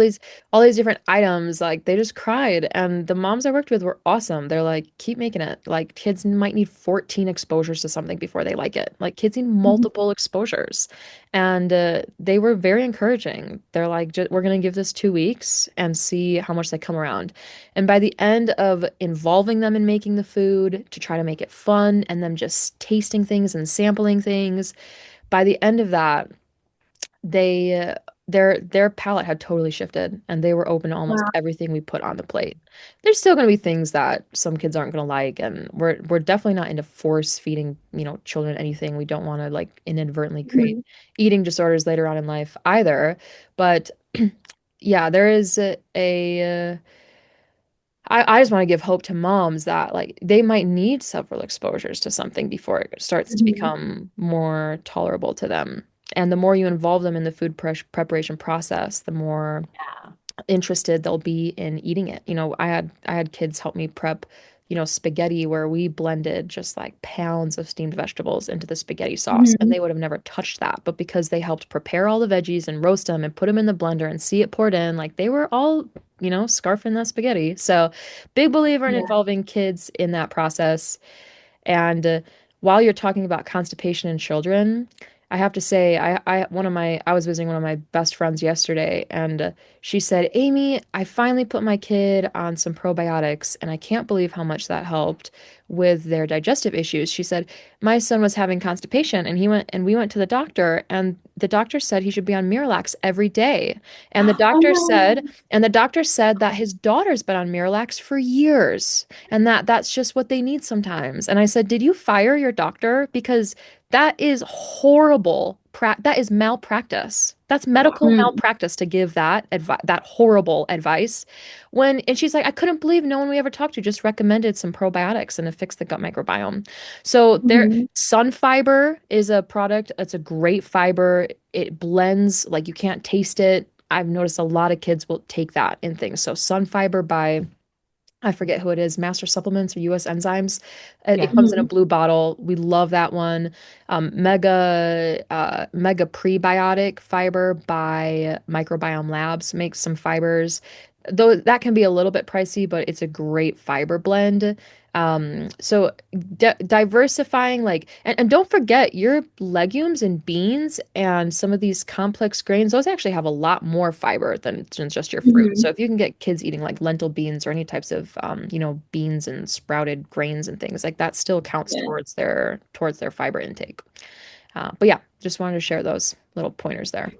these different items, like they just cried. And the moms I worked with were awesome. They're like, keep making it. Like kids might need 14 exposures to something before they like it. Like kids need Mm-hmm. multiple exposures. And they were very encouraging. They're like, we're gonna give this 2 weeks and see how much they come around. And by the end of involving them in making the food to try to make it fun and them just tasting things and sampling things, by the end of that, they their palate had totally shifted and they were open to almost Wow. everything we put on the plate. There's still going to be things that some kids aren't going to like, and we're definitely not into force feeding, children anything. We don't want to like inadvertently create Mm-hmm. eating disorders later on in life either. But yeah, there is I just want to give hope to moms that like they might need several exposures to something before it starts to Mm-hmm. become more tolerable to them. And the more you involve them in the food preparation process, the more Yeah. interested they'll be in eating it. I had kids help me prep spaghetti where we blended just like pounds of steamed vegetables into the spaghetti sauce, and Mhm. they would have never touched that. But because they helped prepare all the veggies and roast them and put them in the blender and see it poured in, like they were all, scarfing that spaghetti. So, big believer in Yeah. involving kids in that process. And while you're talking about constipation in children, I have to say, I was visiting one of my best friends yesterday, and she said, "Amy, I finally put my kid on some probiotics, and I can't believe how much that helped with their digestive issues." She said, "My son was having constipation, and we went to the doctor, and the doctor said he should be on Miralax every day, and the Oh doctor said, no. that his daughter's been on Miralax for years." And that's just what they need sometimes. And I said, "Did you fire your doctor? Because that is horrible. That is malpractice. That's medical Mm, malpractice to give that horrible advice." And she's like, "I couldn't believe no one we ever talked to just recommended some probiotics and it fixed the gut microbiome." So mhm, sun fiber is a product. It's a great fiber. It blends, like you can't taste it. I've noticed a lot of kids will take that in things. So sun fiber by, I forget who it is, Master Supplements or US Enzymes. It Yeah. comes in a mhm. blue bottle. We love that one. Mega Prebiotic Fiber by Microbiome Labs makes some fibers. Though that can be a little bit pricey, but it's a great fiber blend. So diversifying, like, and don't forget your legumes and beans and some of these complex grains, those actually have a lot more fiber than just your fruit. So Mhm. if you can get kids eating like lentil beans or any types of beans and sprouted grains and things like that, still counts Yeah. towards their fiber intake. But yeah, just wanted to share those little pointers there.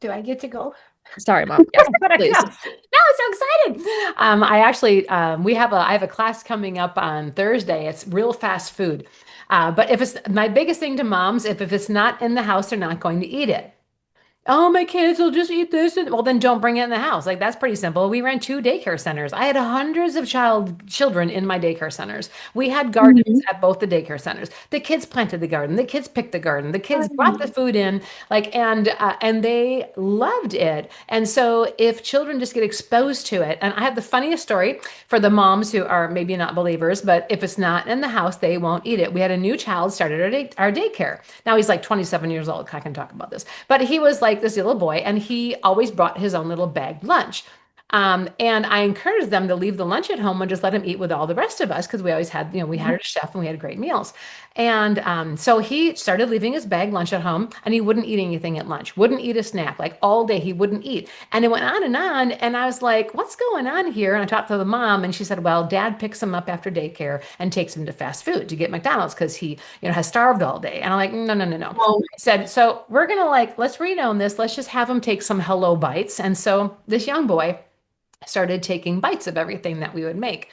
Do I get to go? Sorry, Mom. Yes, But I please. know. No, I'm so excited. I actually I have a class coming up on Thursday. It's real fast food. But if it's my biggest thing to moms, if it's not in the house, they're not going to eat it. Oh, my kids will just eat this. Well, then don't bring it in the house. Like that's pretty simple. We ran two daycare centers. I had hundreds of children in my daycare centers. We had gardens Mhm. at both the daycare centers. The kids planted the garden. The kids picked the garden. The kids brought the Fun. food in, like and they loved it. And so if children just get exposed to it, and I have the funniest story for the moms who are maybe not believers, but if it's not in the house, they won't eat it. We had a new child started our daycare. Now he's like 27 years old. I can talk about this. But he was like this little boy, and he always brought his own little bagged lunch. And I encouraged them to leave the lunch at home and just let him eat with all the rest of us because we always had, we had a chef and we had great meals. And so he started leaving his bag lunch at home and he wouldn't eat anything at lunch, wouldn't eat a snack, like all day he wouldn't eat. And it went on and on. And I was like, what's going on here? And I talked to the mom and she said, well, dad picks him up after daycare and takes him to fast food to get McDonald's because he, has starved all day. And I'm like, no, no, no, no. Oh, I said, so we're going to let's renome this. Let's just have him take some hello bites. And so this young boy started taking bites of everything that we would make.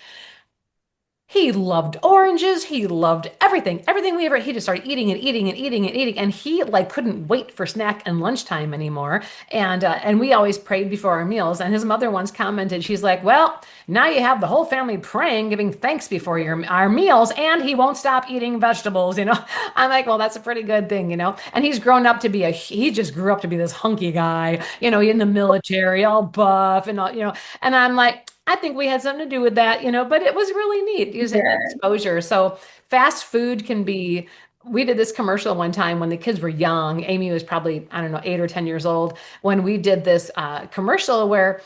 He loved oranges. He loved everything. Everything we ever, he just started eating and eating and eating and eating. And he like couldn't wait for snack and lunchtime anymore. And we always prayed before our meals. And his mother once commented, she's like, well, now you have the whole family praying, giving thanks before our meals, and he won't stop eating vegetables. I'm like, well, that's a pretty good thing. And he's grown up to be he just grew up to be this hunky guy, in the military, all buff and all. And I'm like, I think we had something to do with that, but it was really neat using that good. exposure. So fast food can be, we did this commercial one time when the kids were young. Amy was probably, I don't know, 8 or 10 years old when we did this commercial where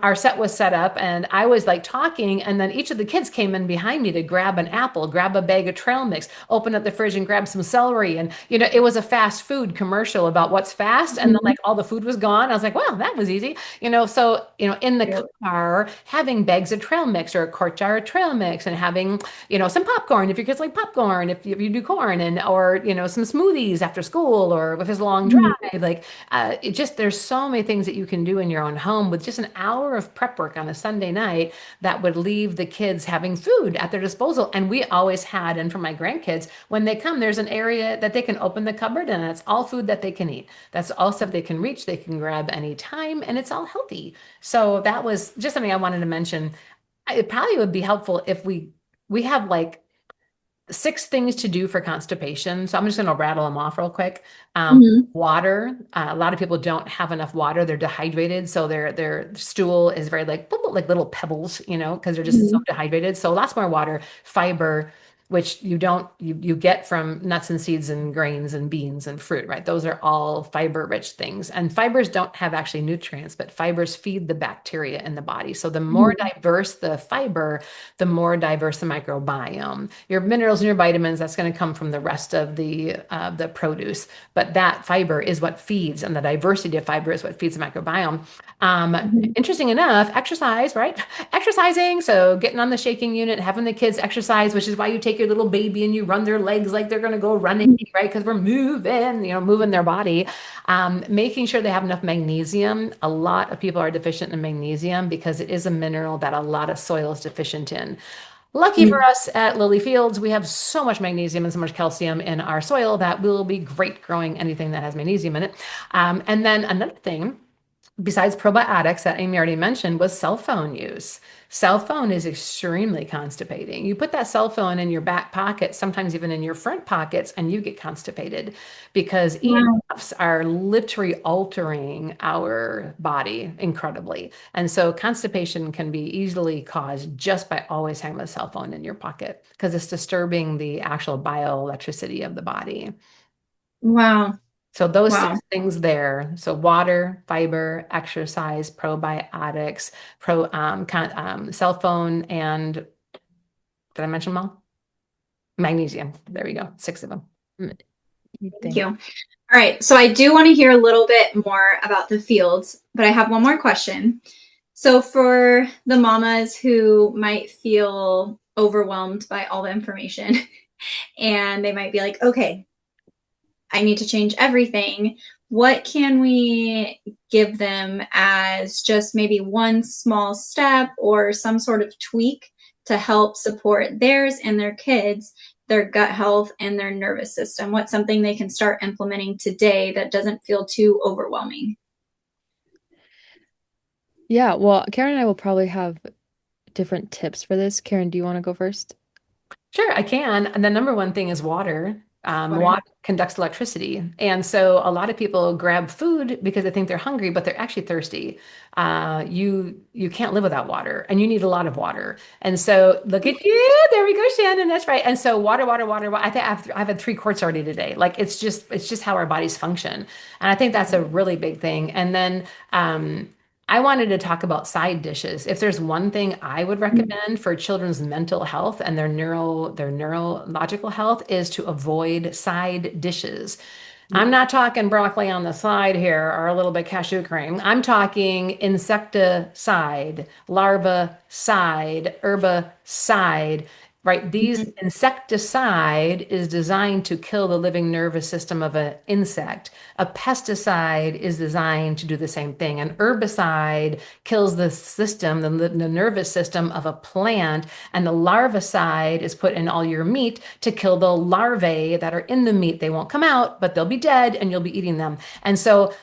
our set was set up and I was like talking and then each of the kids came in behind me to grab an apple, grab a bag of trail mix, open up the fridge and grab some celery. And, it was a fast food commercial about what's fast. And then Mhm. like all the food was gone. I was like, wow, that was easy. So, in the Yeah. car, having bags of trail mix or a quart jar of trail mix and having, some popcorn if your kids like popcorn, if you do corn and, or, some smoothies after school or if it's a long drive, Mhm. like there's so many things that you can do in your own home with just an hour of prep work on a Sunday night that would leave the kids having food at their disposal. And we always had, and for my grandkids, when they come, there's an area that they can open the cupboard and it's all food that they can eat. That's all stuff they can reach, they can grab anytime, and it's all healthy. So that was just something I wanted to mention. It probably would be helpful if we have like 6 things to do for constipation. So I'm just going to rattle them off real quick. Mhm. Water. A lot of people don't have enough water. They're dehydrated, so their stool is very like boop, boop, like little pebbles, because they're just so Mhm. dehydrated. So lots more water, fiber, which you get from nuts and seeds and grains and beans and fruit, right? Those are all fiber rich things. And fibers don't have actually nutrients, but fibers feed the bacteria in the body. So the more Mhm. diverse the fiber, the more diverse the microbiome. Your minerals and your vitamins, that's going to come from the rest of the produce, but that fiber is what feeds, and the diversity of fiber is what feeds the microbiome. Um, Mhm. Interesting enough, exercise, right? Exercising, so getting on the shaking unit, having the kids exercise, which is why you take your little baby and you run their legs like they're going to go running, Mhm. right? Because we're moving, moving their body. Making sure they have enough magnesium. A lot of people are deficient in magnesium because it is a mineral that a lot of soil is deficient in. Lucky for Mhm. us at Lily Fields, we have so much magnesium and so much calcium in our soil that will be great growing anything that has magnesium in it. And then another thing besides probiotics that Amy already mentioned was cell phone use. Cell phone is extremely constipating. You put that cell phone in your back pocket, sometimes even in your front pockets, and you get constipated because Wow. EMFs are literally altering our body incredibly. And so constipation can be easily caused just by always having a cell phone in your pocket because it's disturbing the actual bioelectricity of the body. Wow. So those Wow. 6 things there. So water, fiber, exercise, probiotics, cell phone, and did I mention them all? Magnesium. There we go. 6 of them. Mm, Thank you. Thank All right. So I do want to hear a little bit more about the fields, but I have one more question. So for the mamas who might feel overwhelmed by all the information and they might be like, okay, I need to change everything. What can we give them as just maybe one small step or some sort of tweak to help support theirs and their kids, their gut health, and their nervous system? What's something they can start implementing today that doesn't feel too overwhelming? Yeah, well, Karen and I will probably have different tips for this. Karen, do you want to go first? Sure, I can. And the number one thing is water. Water. Water conducts electricity. And so a lot of people grab food because they think they're hungry, but they're actually thirsty. You can't live without water, and you need a lot of water. And so look at you. There we go, Shannon. That's right. And so water, water, water. I think I've had 3 quarts already today. Like it's just how our bodies function. And I think that's a really big thing. And then I wanted to talk about side dishes. If there's one thing I would recommend for children's mental health and their neurological health is to avoid side dishes. I'm not talking broccoli on the side here or a little bit cashew cream. I'm talking insecticide, larvicide, herbicide, right? These Mhm. insecticide is designed to kill the living nervous system of an insect. A pesticide is designed to do the same thing. An herbicide kills the system, the nervous system of a plant, and the larvicide is put in all your meat to kill the larvae that are in the meat. They won't come out, but they'll be dead and you'll be eating them. And so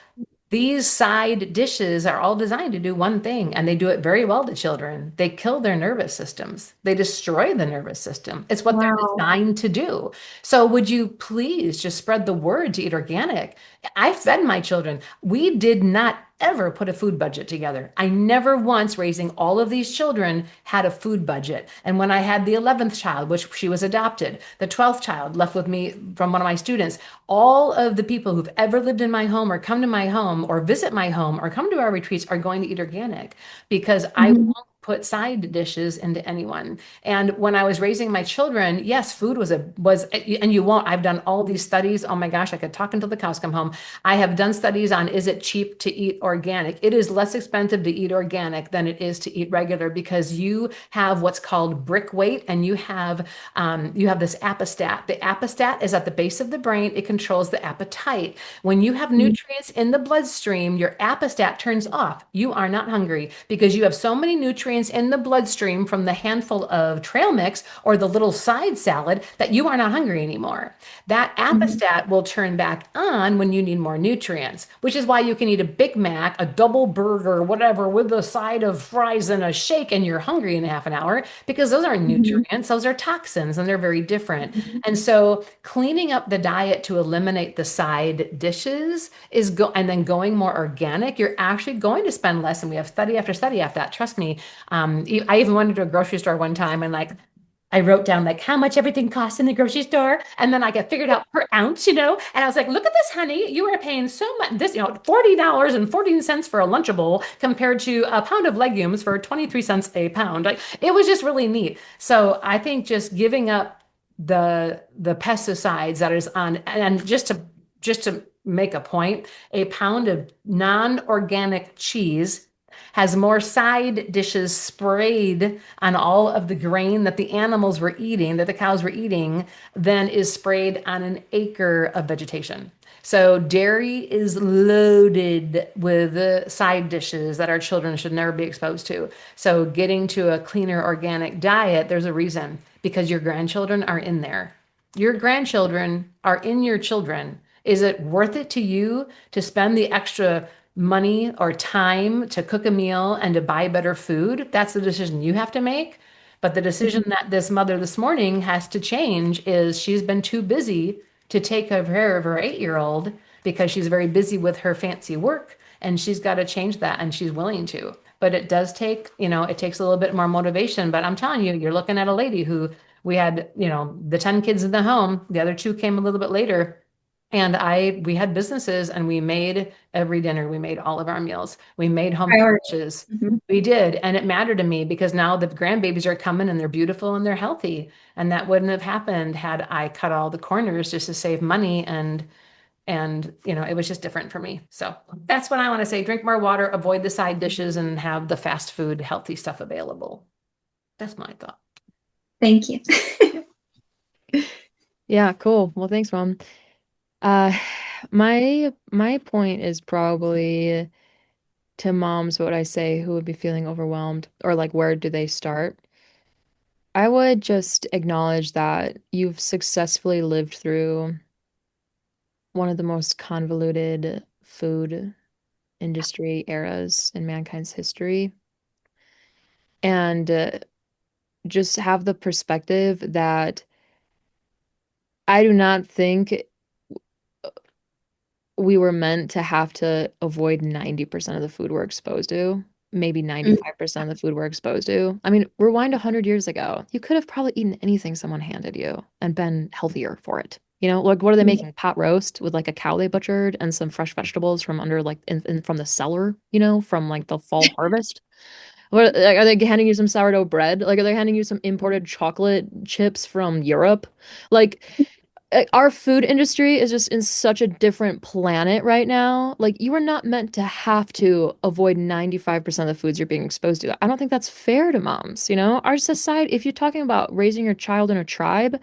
these side dishes are all designed to do one thing, and they do it very well to children. They kill their nervous systems. They destroy the nervous system. It's what they're Wow. designed to do. So would you please just spread the word to eat organic? I fed my children. We did not ever put a food budget together. I never once, raising all of these children, had a food budget. And when I had the 11th child, which she was adopted, the 12th child left with me from one of my students, all of the people who've ever lived in my home or come to my home or visit my home or come to our retreats are going to eat organic because I Mhm. won't put side dishes into anyone. And when I was raising my children, yes, food was and you won't. I've done all these studies. Oh my gosh, I could talk until the cows come home. I have done studies on is it cheap to eat organic? It is less expensive to eat organic than it is to eat regular because you have what's called brick weight and you have this apostat. The apostat is at the base of the brain. It controls the appetite. When you have nutrients in the bloodstream, your apostat turns off. You are not hungry because you have so many nutrients nutrients in the bloodstream from the handful of trail mix or the little side salad that you are not hungry anymore. That Mhm. apostat will turn back on when you need more nutrients, which is why you can eat a Big Mac, a double burger, whatever, with a side of fries and a shake, and you're hungry in half an hour because those aren't Mhm. nutrients, those are toxins, and they're very different. Mhm. And so cleaning up the diet to eliminate the side dishes is and then going more organic, you're actually going to spend less. And we have study after study after that. Trust me. I even went into a grocery store one time and like I wrote down like how much everything costs in the grocery store, and then I get figured out per ounce, and I was like, "Look at this, honey! You are paying so much. This, $40.14 for a Lunchable compared to a pound of legumes for 23 cents a pound. Like it was just really neat. So I think just giving up the pesticides that is on, and just to make a point, a pound of non-organic cheese has more side dishes sprayed on all of the grain that the animals were eating, that the cows were eating, than is sprayed on an acre of vegetation. So dairy is loaded with side dishes that our children should never be exposed to. So getting to a cleaner organic diet, there's a reason because your grandchildren are in there. Your grandchildren are in your children. Is it worth it to you to spend the extra money or time to cook a meal and to buy better food? That's the decision you have to make. But the decision Mhm. that this mother this morning has to change is she's been too busy to take care of her 8-year-old because she's very busy with her fancy work, and she's got to change that, and she's willing to. But it does take, it takes a little bit more motivation. But I'm telling you, you're looking at a lady who we had, the 10 kids in the home, the other two came a little bit later. And we had businesses and we made every dinner. We made all of our meals. We made home Priority. sandwiches. Mhm. We did. And it mattered to me because now the grandbabies are coming and they're beautiful and they're healthy. And that wouldn't have happened had I cut all the corners just to save money. And it was just different for me. So that's what I want to say. Drink more water, avoid the side dishes, and have the fast food, healthy stuff available. That's my thought. Thank you. Yeah, cool. Well, thanks, Mom. Uh, my point is probably to moms, what I say, who would be feeling overwhelmed, or like where do they start? I would just acknowledge that you've successfully lived through one of the most convoluted food industry eras in mankind's history, and just have the perspective that I do not think we were meant to have to avoid 90% of the food we're exposed to, maybe Mm. 95% of the food we're exposed to. I mean, rewind 100 years ago. You could have probably eaten anything someone handed you and been healthier for it. Like what are they Mm. making? Pot roast with like a cow they butchered and some fresh vegetables from under like from the cellar, from like the fall harvest. What like, are they handing you some sourdough bread? Like are they handing you some imported chocolate chips from Europe? Like our food industry is just in such a different planet right now. Like, you are not meant to have to avoid 95% of the foods you're being exposed to. I don't think that's fair to moms, Our society, if you're talking about raising your child in a tribe,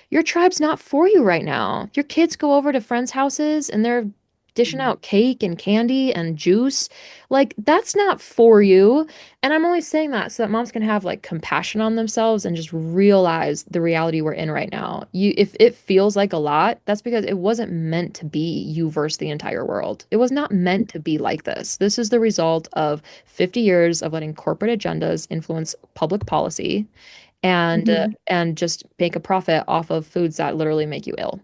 your tribe's not for you right now. Your kids go over to friends' houses and they're dishing out cake and candy and juice. Like, that's not for you. And I'm only saying that so that moms can have like compassion on themselves and just realize the reality we're in right now. If it feels like a lot, that's because it wasn't meant to be you versus the entire world. It was not meant to be like this. This is the result of 50 years of letting corporate agendas influence public policy Mhm. and just make a profit off of foods that literally make you ill.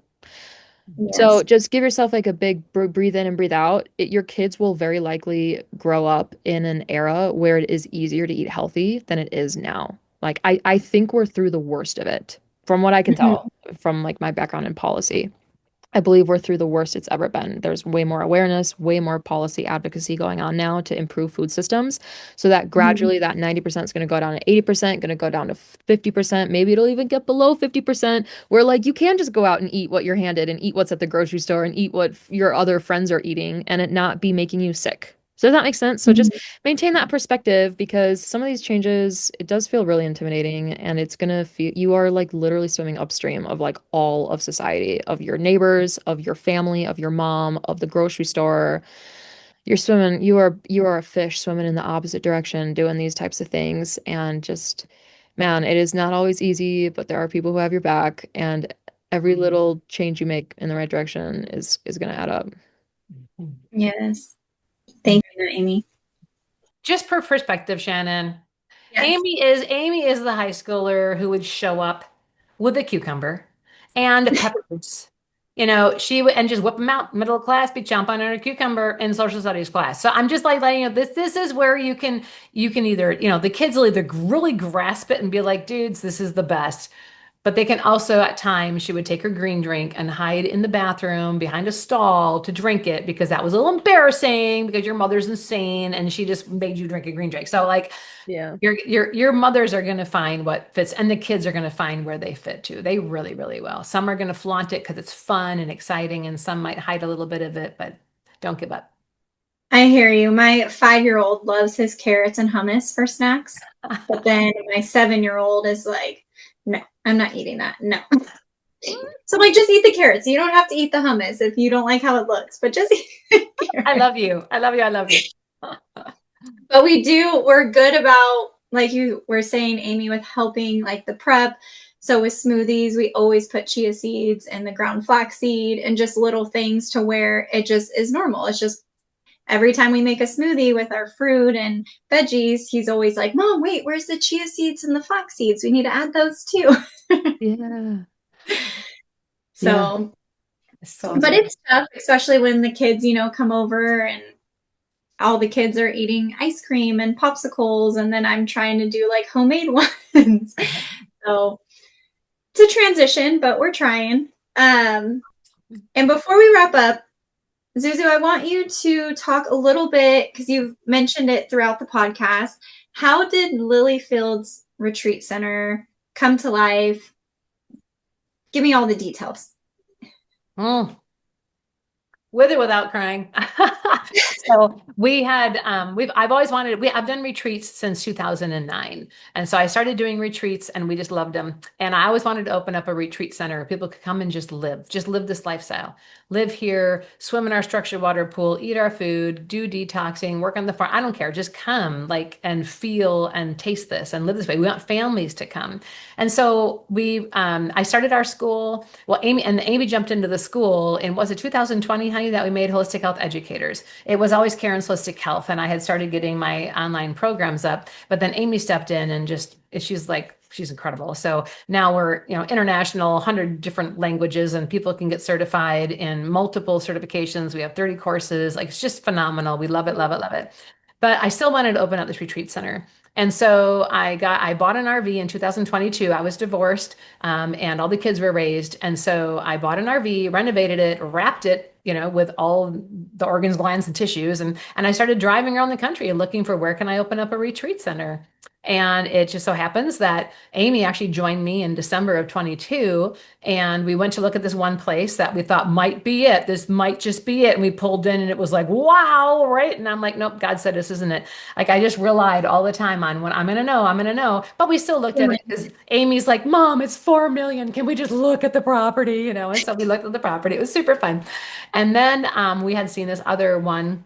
So Yes. just give yourself like a big breathe in and breathe out. Your kids will very likely grow up in an era where it is easier to eat healthy than it is now. Like I think we're through the worst of it, from what I can Mhm. tell from like my background in policy. I believe we're through the worst it's ever been. There's way more awareness, way more policy advocacy going on now to improve food systems so that Mhm. gradually that 90% is going to go down to 80%, going to go down to 50%. Maybe it'll even get below 50% where like you can just go out and eat what you're handed and eat what's at the grocery store and eat what your other friends are eating and it not be making you sick. So does that make sense? So just Mhm. maintain that perspective because some of these changes, it does feel really intimidating and it's gonna feel you are like literally swimming upstream of like all of society, of your neighbors, of your family, of your mom, of the grocery store. you are a fish swimming in the opposite direction doing these types of things and just man, it is not always easy, but there are people who have your back and every little change you make in the right direction is going to add up. Yes. Thank you, Amy. Just for perspective, Shannon, Yes. Amy is the high schooler who would show up with a cucumber and peppers. She would and just whip them out, middle of class, be chomping on a cucumber in social studies class. So I'm just like letting you know this is where you can either, the kids will either really grasp it and be like, dudes, this is the best. But they can also, at times, she would take her green drink and hide in the bathroom behind a stall to drink it because that was a little embarrassing because your mother's insane and she just made you drink a green drink. So like Yeah. your mothers are going to find what fits, and the kids are going to find where they fit too. They really, really will. Some are going to flaunt it because it's fun and exciting, and some might hide a little bit of it, but don't give up. I hear you. My 5-year-old loves his carrots and hummus for snacks. But then my 7-year-old is like, no, I'm not eating that. No. So I'm like, just eat the carrots. You don't have to eat the hummus if you don't like how it looks, but just eat the I carrots. love you. I love you. I love you. But we're good about, like you were saying, Amy, with helping like the prep. So with smoothies, we always put chia seeds and the ground flaxseed and just little things to where it just is normal. It's just every time we make a smoothie with our fruit and veggies, he's always like, Mom, wait, where's the chia seeds and the flax seeds? We need to add those too. Yeah. Yeah. So, It's awesome. but it's tough, especially when the kids, come over and all the kids are eating ice cream and popsicles, and then I'm trying to do like homemade ones. So it's a transition, but we're trying. And before we wrap up, ZuZu, I want you to talk a little bit because you've mentioned it throughout the podcast. How did Lilyfield's retreat center come to life? Give me all the details. Mm. With or without crying. So I've always wanted, I've done retreats since 2009. And so I started doing retreats and we just loved them. And I always wanted to open up a retreat center where people could come and just live this lifestyle, live here, swim in our structured water pool, eat our food, do detoxing, work on the farm. I don't care. Just come like and feel and taste this and live this way. We want families to come. And so I started our school. Well, Amy jumped into the school in, was it 2020, honey, that we made holistic health educators. It was always Karen's Holistic Health, and I had started getting my online programs up, but then Amy stepped in and she's incredible. So now we're, international, 100 different languages, and people can get certified in multiple certifications. We have 30 courses. Like, it's just phenomenal. We love it, love it, love it. But I still wanted to open up this retreat center. And so I bought an RV in 2022. I was divorced, and all the kids were raised. And so I bought an RV, renovated it, wrapped it, with all the organs, glands, and tissues. And I started driving around the country looking for where can I open up a retreat center. And it just so happens that Amy actually joined me in December of 22. And we went to look at this one place that we thought might be it. This might just be it. And we pulled in and it was like, wow, right? And I'm like, nope, God said this isn't it. Like, I just relied all the time on when I'm going to know, I'm going to know. But we still looked at it because Amy's like, Mom, it's 4 million. Can we just look at the property? And so we looked at the property. It was super fun. And then we had seen this other one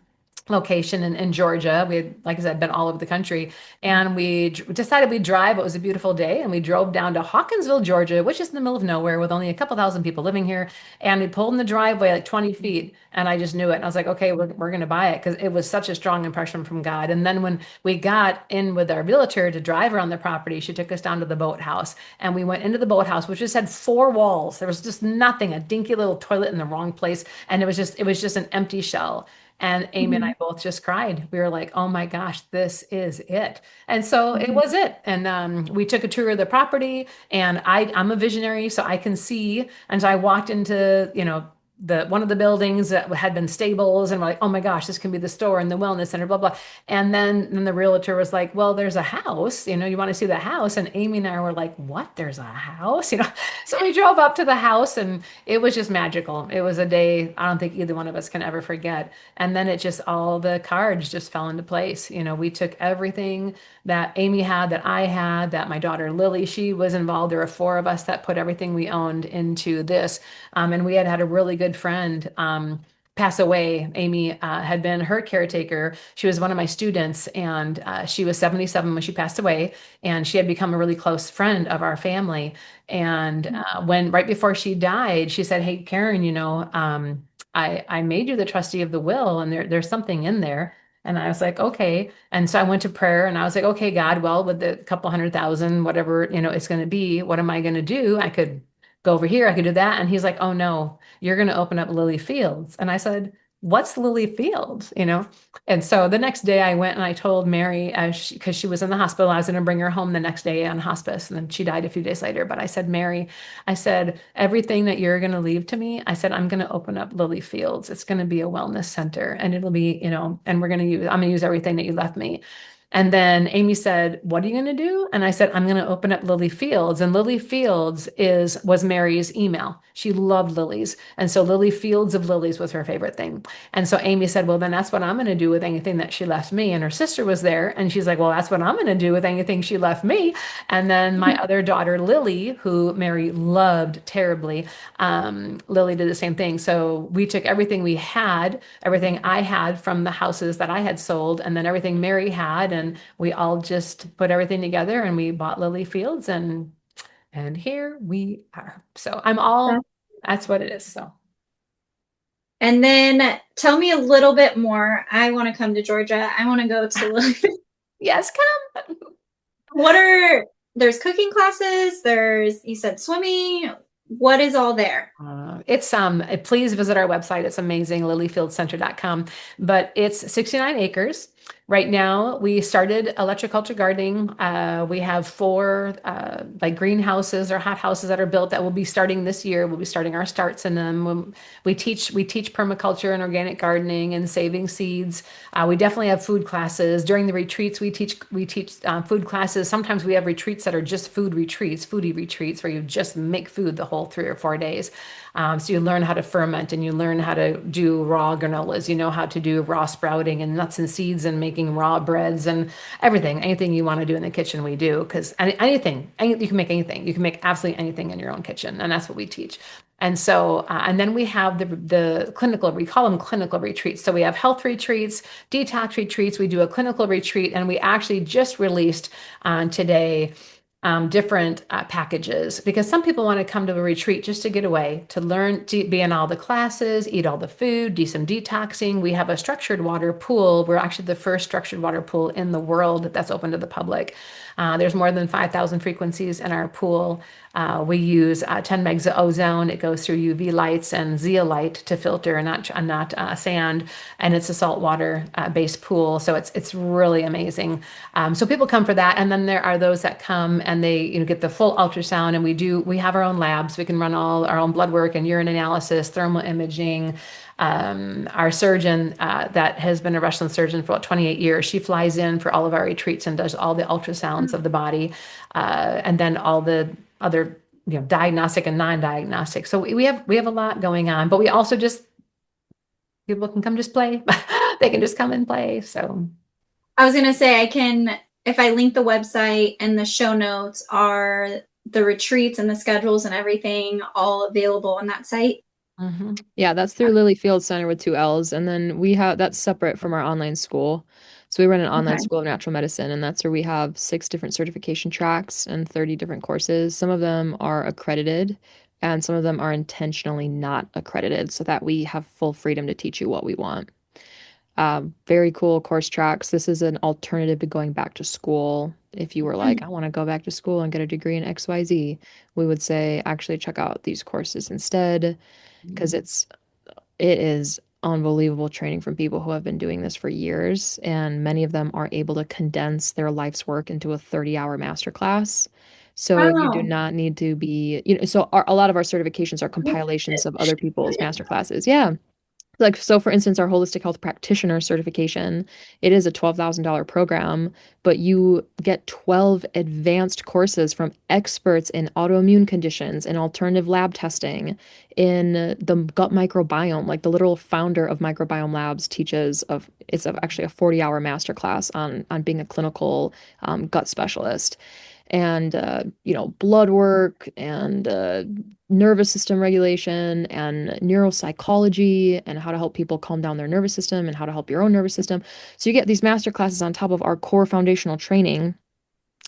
location in Georgia. We had, like I said, been all over the country, and we decided we'd drive. It was a beautiful day, and we drove down to Hawkinsville, Georgia, which is in the middle of nowhere with only a couple thousand people living here. And we pulled in the driveway like 20 feet, and I just knew it. And I was like, okay, we're going to buy it because it was such a strong impression from God. And then when we got in with our realtor to drive around the property, she took us down to the boathouse, and we went into the boathouse, which just had 4 walls. There was just nothing, a dinky little toilet in the wrong place, and it was just an empty shell. And Amy and I both just cried. We were like, oh my gosh, this is it. And so it was it. And we took a tour of the property, and I'm a visionary, so I can see. And so I walked into, the one of the buildings that had been stables, and we're like, oh my gosh, this can be the store and the wellness center, blah, blah. And then the realtor was like, well, there's a house, you want to see the house. And Amy and I were like, what? There's a house? So we drove up to the house, and it was just magical. It was a day I don't think either one of us can ever forget. And then it just, all the cards just fell into place. We took everything that Amy had, that I had, that my daughter Lily, she was involved. There were 4 of us that put everything we owned into this. And we had a really good friend pass away. Amy had been her caretaker. She was one of my students, and she was 77 when she passed away. And she had become a really close friend of our family. And when right before she died, she said, "Hey, Karen, I made you the trustee of the will, and there's something in there." And I was like, okay. And so I went to prayer and I was like, okay, God, well, with the couple 100,000, whatever, it's going to be, what am I going to do? I could go over here, I could do that. And he's like, oh no, you're going to open up Lily Fields. And I said, what's Lily Fields? And so the next day I went and I told Mary, because she was in the hospital, I was going to bring her home the next day on hospice. And then she died a few days later. But I said, Mary, I said, everything that you're going to leave to me, I said, I'm going to open up Lily Fields. It's going to be a wellness center and it'll be, and I'm going to use everything that you left me. And then Amy said, what are you going to do? And I said, I'm going to open up Lily Fields. And Lily Fields was Mary's email. She loved lilies. And so Lily Fields of lilies was her favorite thing. And so Amy said, well, then that's what I'm going to do with anything that she left me. And her sister was there. And she's like, well, that's what I'm going to do with anything she left me. And then my other daughter, Lily, who Mary loved terribly, Lily did the same thing. So we took everything we had, everything I had from the houses that I had sold, and then everything Mary had, and we all just put everything together and we bought Lily Fields, and here we are. So that's what it is. So And then tell me a little bit more. I want to come to Georgia. I want to go to yes, come. There's cooking classes, you said swimming. What is all there? Please visit our website. It's amazing, lilyfieldcenter.com. But it's 69 acres. Right now, we started electroculture gardening. We have 4 like greenhouses or hothouses that are built that will be starting this year. We'll be starting our starts in them. We teach permaculture and organic gardening and saving seeds. We definitely have food classes during the retreats. We teach food classes. Sometimes we have retreats that are just foodie retreats, where you just make food the whole 3 or 4 days. So you learn how to ferment and you learn how to do raw granolas. You know how to do raw sprouting and nuts and seeds and making raw breads and everything. Anything you want to do in the kitchen, we do, because anything, you can make anything. You can make absolutely anything in your own kitchen, and that's what we teach. And so, and then we have the clinical, we call them clinical retreats. So we have health retreats, detox retreats. We do a clinical retreat, and we actually just released today different packages, because some people want to come to a retreat just to get away, to learn, to be in all the classes, eat all the food, do some detoxing. We have a structured water pool. We're actually the first structured water pool in the world that's open to the public. There's more than 5,000 frequencies in our pool. We use 10 megs of ozone. It goes through UV lights and zeolite to filter, and not sand. And it's a saltwater based pool, so it's really amazing. So people come for that, and then there are those that come and they get the full ultrasound. And we have our own labs. We can run all our own blood work and urine analysis, thermal imaging. Our surgeon that has been a Russian surgeon for about 28 years, she flies in for all of our retreats and does all the ultrasounds of the body, and then all the other diagnostic and non-diagnostic. So we have a lot going on, but we also people can come just play. They can just come and play. So I was going to say, if I link the website and the show notes, are the retreats and the schedules and everything all available on that site? Mm-hmm. Yeah, that's through Lily Field Center with 2 L's. And then that's separate from our online school. So we run an online Okay. school of natural medicine, and that's where we have 6 different certification tracks and 30 different courses. Some of them are accredited, and some of them are intentionally not accredited, so that we have full freedom to teach you what we want. Very cool course tracks. This is an alternative to going back to school. If you were like, I want to go back to school and get a degree in XYZ, we would say actually check out these courses instead, because it is unbelievable training from people who have been doing this for years, and many of them are able to condense their life's work into a 30-hour masterclass. So you do Wow. not need to be, a lot of our certifications are compilations of other people's masterclasses. Yeah. Like, so for instance, our holistic health practitioner certification, it is a $12,000 program, but you get 12 advanced courses from experts in autoimmune conditions, in alternative lab testing, in the gut microbiome. Like, the literal founder of Microbiome Labs actually a 40-hour masterclass on being a clinical gut specialist. and blood work and nervous system regulation and neuropsychology and how to help people calm down their nervous system and how to help your own nervous system. So you get these master classes on top of our core foundational training.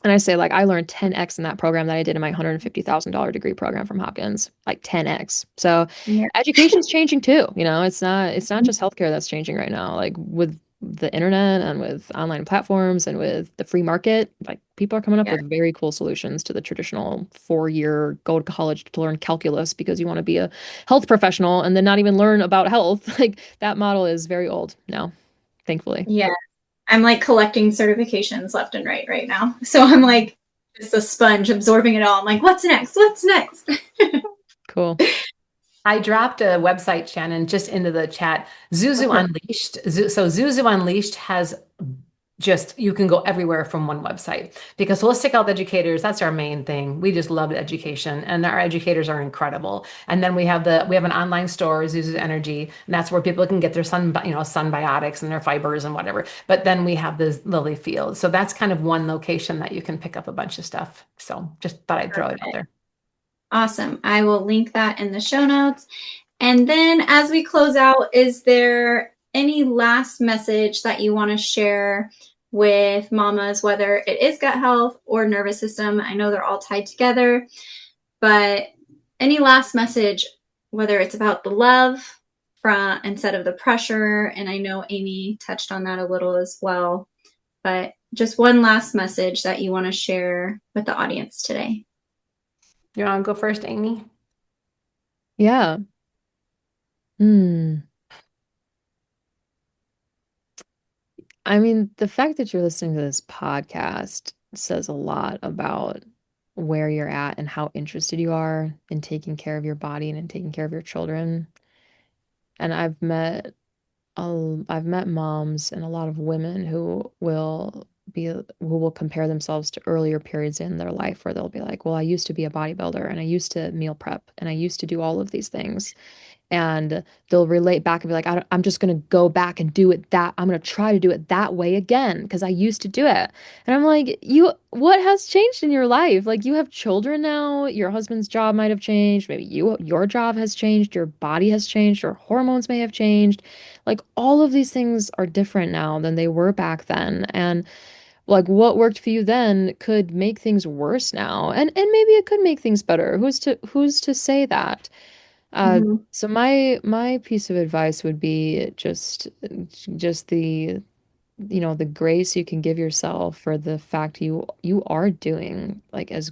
And I say, like, I learned 10x in that program that I did in my $150,000 degree program from Hopkins, like 10x. So Yeah. education's changing too. It's not just healthcare that's changing right now. Like with the internet and with online platforms and with the free market, like people are coming up Yeah. with very cool solutions to the traditional 4-year go to college to learn calculus because you want to be a health professional and then not even learn about health. Like that model is very old now, thankfully. Yeah. I'm like collecting certifications left and right now. So I'm like just a sponge absorbing it all. I'm like, what's next? What's next? Cool. I dropped a website, Shannon, just into the chat. ZuZu Okay. Unleashed. So ZuZu Unleashed has just, you can go everywhere from one website because holistic health educators, that's our main thing. We just love education and our educators are incredible. And then we have an online store, ZuZu Energy, and that's where people can get their sunbiotics and their fibers and whatever. But then we have the Lily Field. So that's kind of one location that you can pick up a bunch of stuff. So just thought I'd throw it out Perfect. there. Awesome. I will link that in the show notes. And then as we close out, is there any last message that you want to share with mamas, whether it is gut health or nervous system? I know they're all tied together, but any last message, whether it's about the love from instead of the pressure, and I know Amy touched on that a little as well, but just one last message that you want to share with the audience today. You want to go first, Amy? Yeah. Hmm. I mean, the fact that you're listening to this podcast says a lot about where you're at and how interested you are in taking care of your body and in taking care of your children. And I've met moms and a lot of women who will compare themselves to earlier periods in their life where they'll be like, well, I used to be a bodybuilder and I used to meal prep and I used to do all of these things and they'll relate back and be like, I'm just going to go back and do it that I'm going to try to do it that way again because I used to do it. And I'm like, what has changed in your life? Like you have children now, your husband's job might have changed, maybe your job has changed, your body has changed, your hormones may have changed. Like all of these things are different now than they were back then. And like what worked for you then could make things worse now. And maybe it could make things better. Who's to say that? Mm-hmm. So my piece of advice would be just the grace you can give yourself for the fact you are doing like as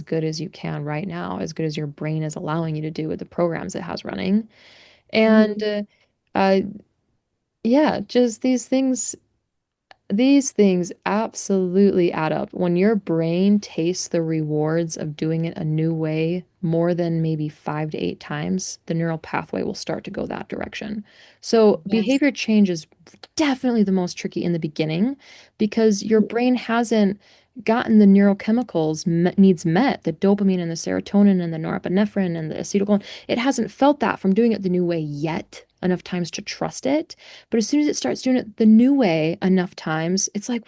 good as you can right now, as good as your brain is allowing you to do with the programs it has running. And Mm-hmm. uh yeah, just these things absolutely add up. When your brain tastes the rewards of doing it a new way more than maybe 5 to 8 times, the neural pathway will start to go that direction. So Yes. behavior change is definitely the most tricky in the beginning because your brain hasn't gotten the neurochemicals needs met, the dopamine and the serotonin and the norepinephrine and the acetylcholine. It hasn't felt that from doing it the new way yet enough times to trust it. But as soon as it starts doing it the new way enough times, it's like,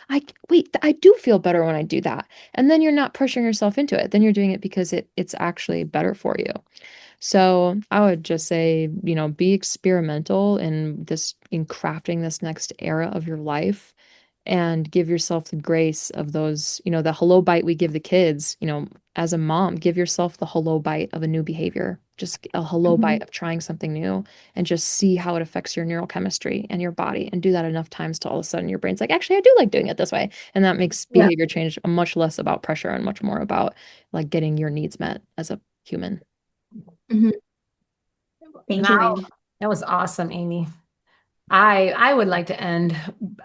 I do feel better when I do that. And then you're not pushing yourself into it. Then you're doing it because it's actually better for you. So I would just say, be experimental in crafting this next era of your life and give yourself the grace of those, the hello bite we give the kids, as a mom, give yourself the hello bite of a new behavior, just a hello Mm-hmm. bite of trying something new and just see how it affects your neurochemistry and your body and do that enough times till all of a sudden your brain's like, actually, I do like doing it this way. And that makes Yeah. behavior change much less about pressure and much more about like getting your needs met as a human. Mm-hmm. Thank Now, you, Amy. that was awesome, Amy. I would like to end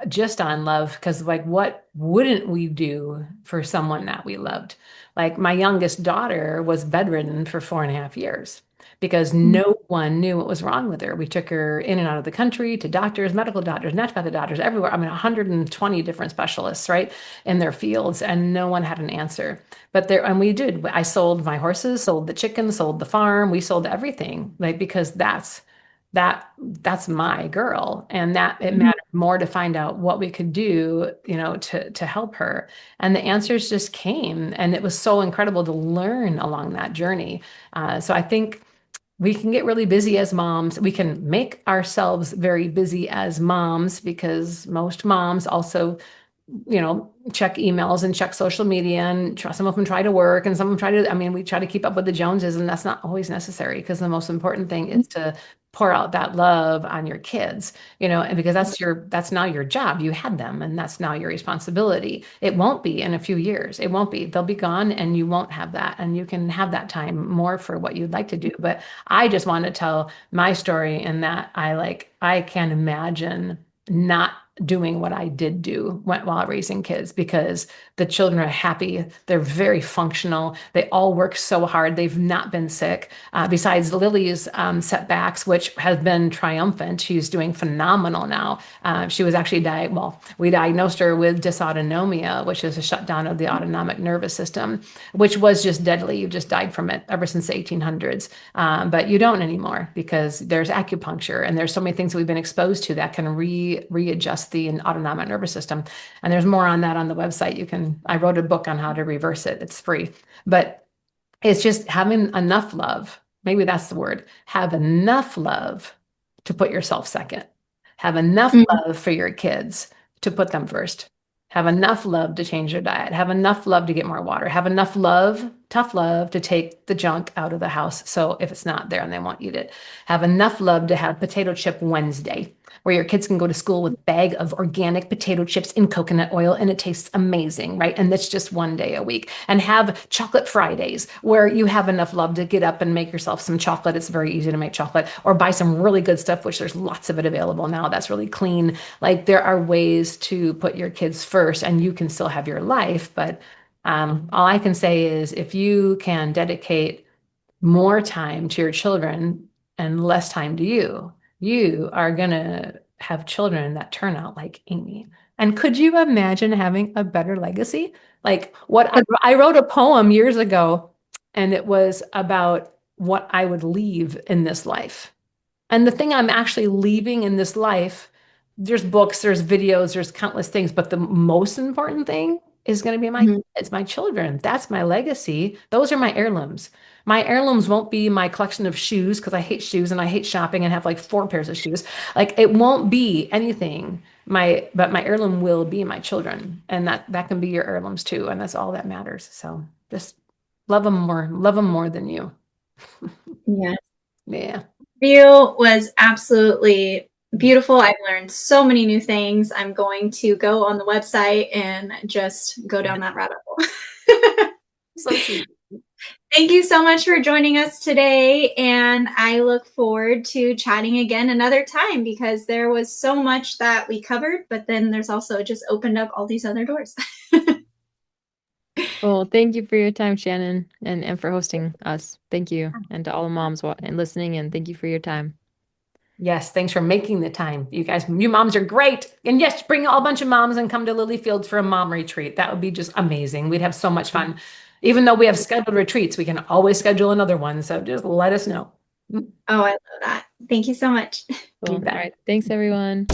just on love because like what wouldn't we do for someone that we loved? Like my youngest daughter was bedridden for 4.5 years because no one knew what was wrong with her. We took her in and out of the country to doctors, medical doctors, naturopathic doctors, everywhere. I mean, 120 different specialists, right, in their fields, and no one had an answer. But there, and we did. I sold my horses, sold the chickens, sold the farm. We sold everything, like because that's my girl and that it Mhm. mattered more to find out what we could do, to help her. And the answers just came, and it was so incredible to learn along that journey. So I think we can get really busy as moms. We can make ourselves very busy as moms because most moms also, check emails and check social media, and some of them try to work and some of them we try to keep up with the Joneses, and that's not always necessary because the most important thing is to pour out that love on your kids, and because that's now your job. You had them, and that's now your responsibility. It won't be in a few years. It won't be. They'll be gone and you won't have that, and you can have that time more for what you'd like to do. But I just want to tell my story in that I can't imagine not doing what I did do while raising kids, because the children are happy. They're very functional. They all work so hard. They've not been sick. Besides Lily's setbacks, which has been triumphant. She's doing phenomenal now. She was actually we diagnosed her with dysautonomia, which is a shutdown of the autonomic nervous system, which was just deadly. You just died from it ever since the 1800s. But you don't anymore because there's acupuncture and there's so many things that we've been exposed to that can readjust the autonomic nervous system. And there's more on that on the website. I wrote a book on how to reverse it. It's free, but it's just having enough love. Maybe that's the word. Have enough love to put yourself second. Have enough Mhm. love for your kids to put them first. Have enough love to change their diet. Have enough love to get more water. Have enough love, tough love, to take the junk out of the house. So if it's not there and they won't eat it, have enough love to have Potato Chip Wednesday, where your kids can go to school with a bag of organic potato chips in coconut oil and it tastes amazing, right? And that's just one day a week. And have Chocolate Fridays, where you have enough love to get up and make yourself some chocolate. It's very easy to make chocolate, or buy some really good stuff, which there's lots of it available now. That's really clean. Like, there are ways to put your kids first and you can still have your life. But all I can say is if you can dedicate more time to your children and less time to you, you are going to have children that turn out like Amy. And could you imagine having a better legacy? Like, I wrote a poem years ago, and it was about what I would leave in this life. And the thing I'm actually leaving in this life, there's books, there's videos, there's countless things, but the most important thing is going to be Mhm. it's my children. That's my legacy. Those are my heirlooms. My heirlooms won't be my collection of shoes, because I hate shoes and I hate shopping and have like 4 pairs of shoes. Like, it won't be anything. But my heirloom will be my children, and that can be your heirlooms too, and that's all that matters. So just love them more than you. Yes. Yeah. Video was absolutely beautiful. I've learned so many new things. I'm going to go on the website and just go down that rabbit hole. So sweet. Thank you so much for joining us today. And I look forward to chatting again another time, because there was so much that we covered, but then there's also just opened up all these other doors. Well, thank you for your time, Shannon, and for hosting us. Thank you. And to all the moms and listening, and thank you for your time. Yes, thanks for making the time. You guys, you moms are great. And yes, bring a bunch of moms and come to Lily Fields for a mom retreat. That would be just amazing. We'd have so much fun. Even though we have scheduled retreats, we can always schedule another one. So just let us know. Oh, I love that. Thank you so much. Cool. You All bet. right. Thanks, everyone.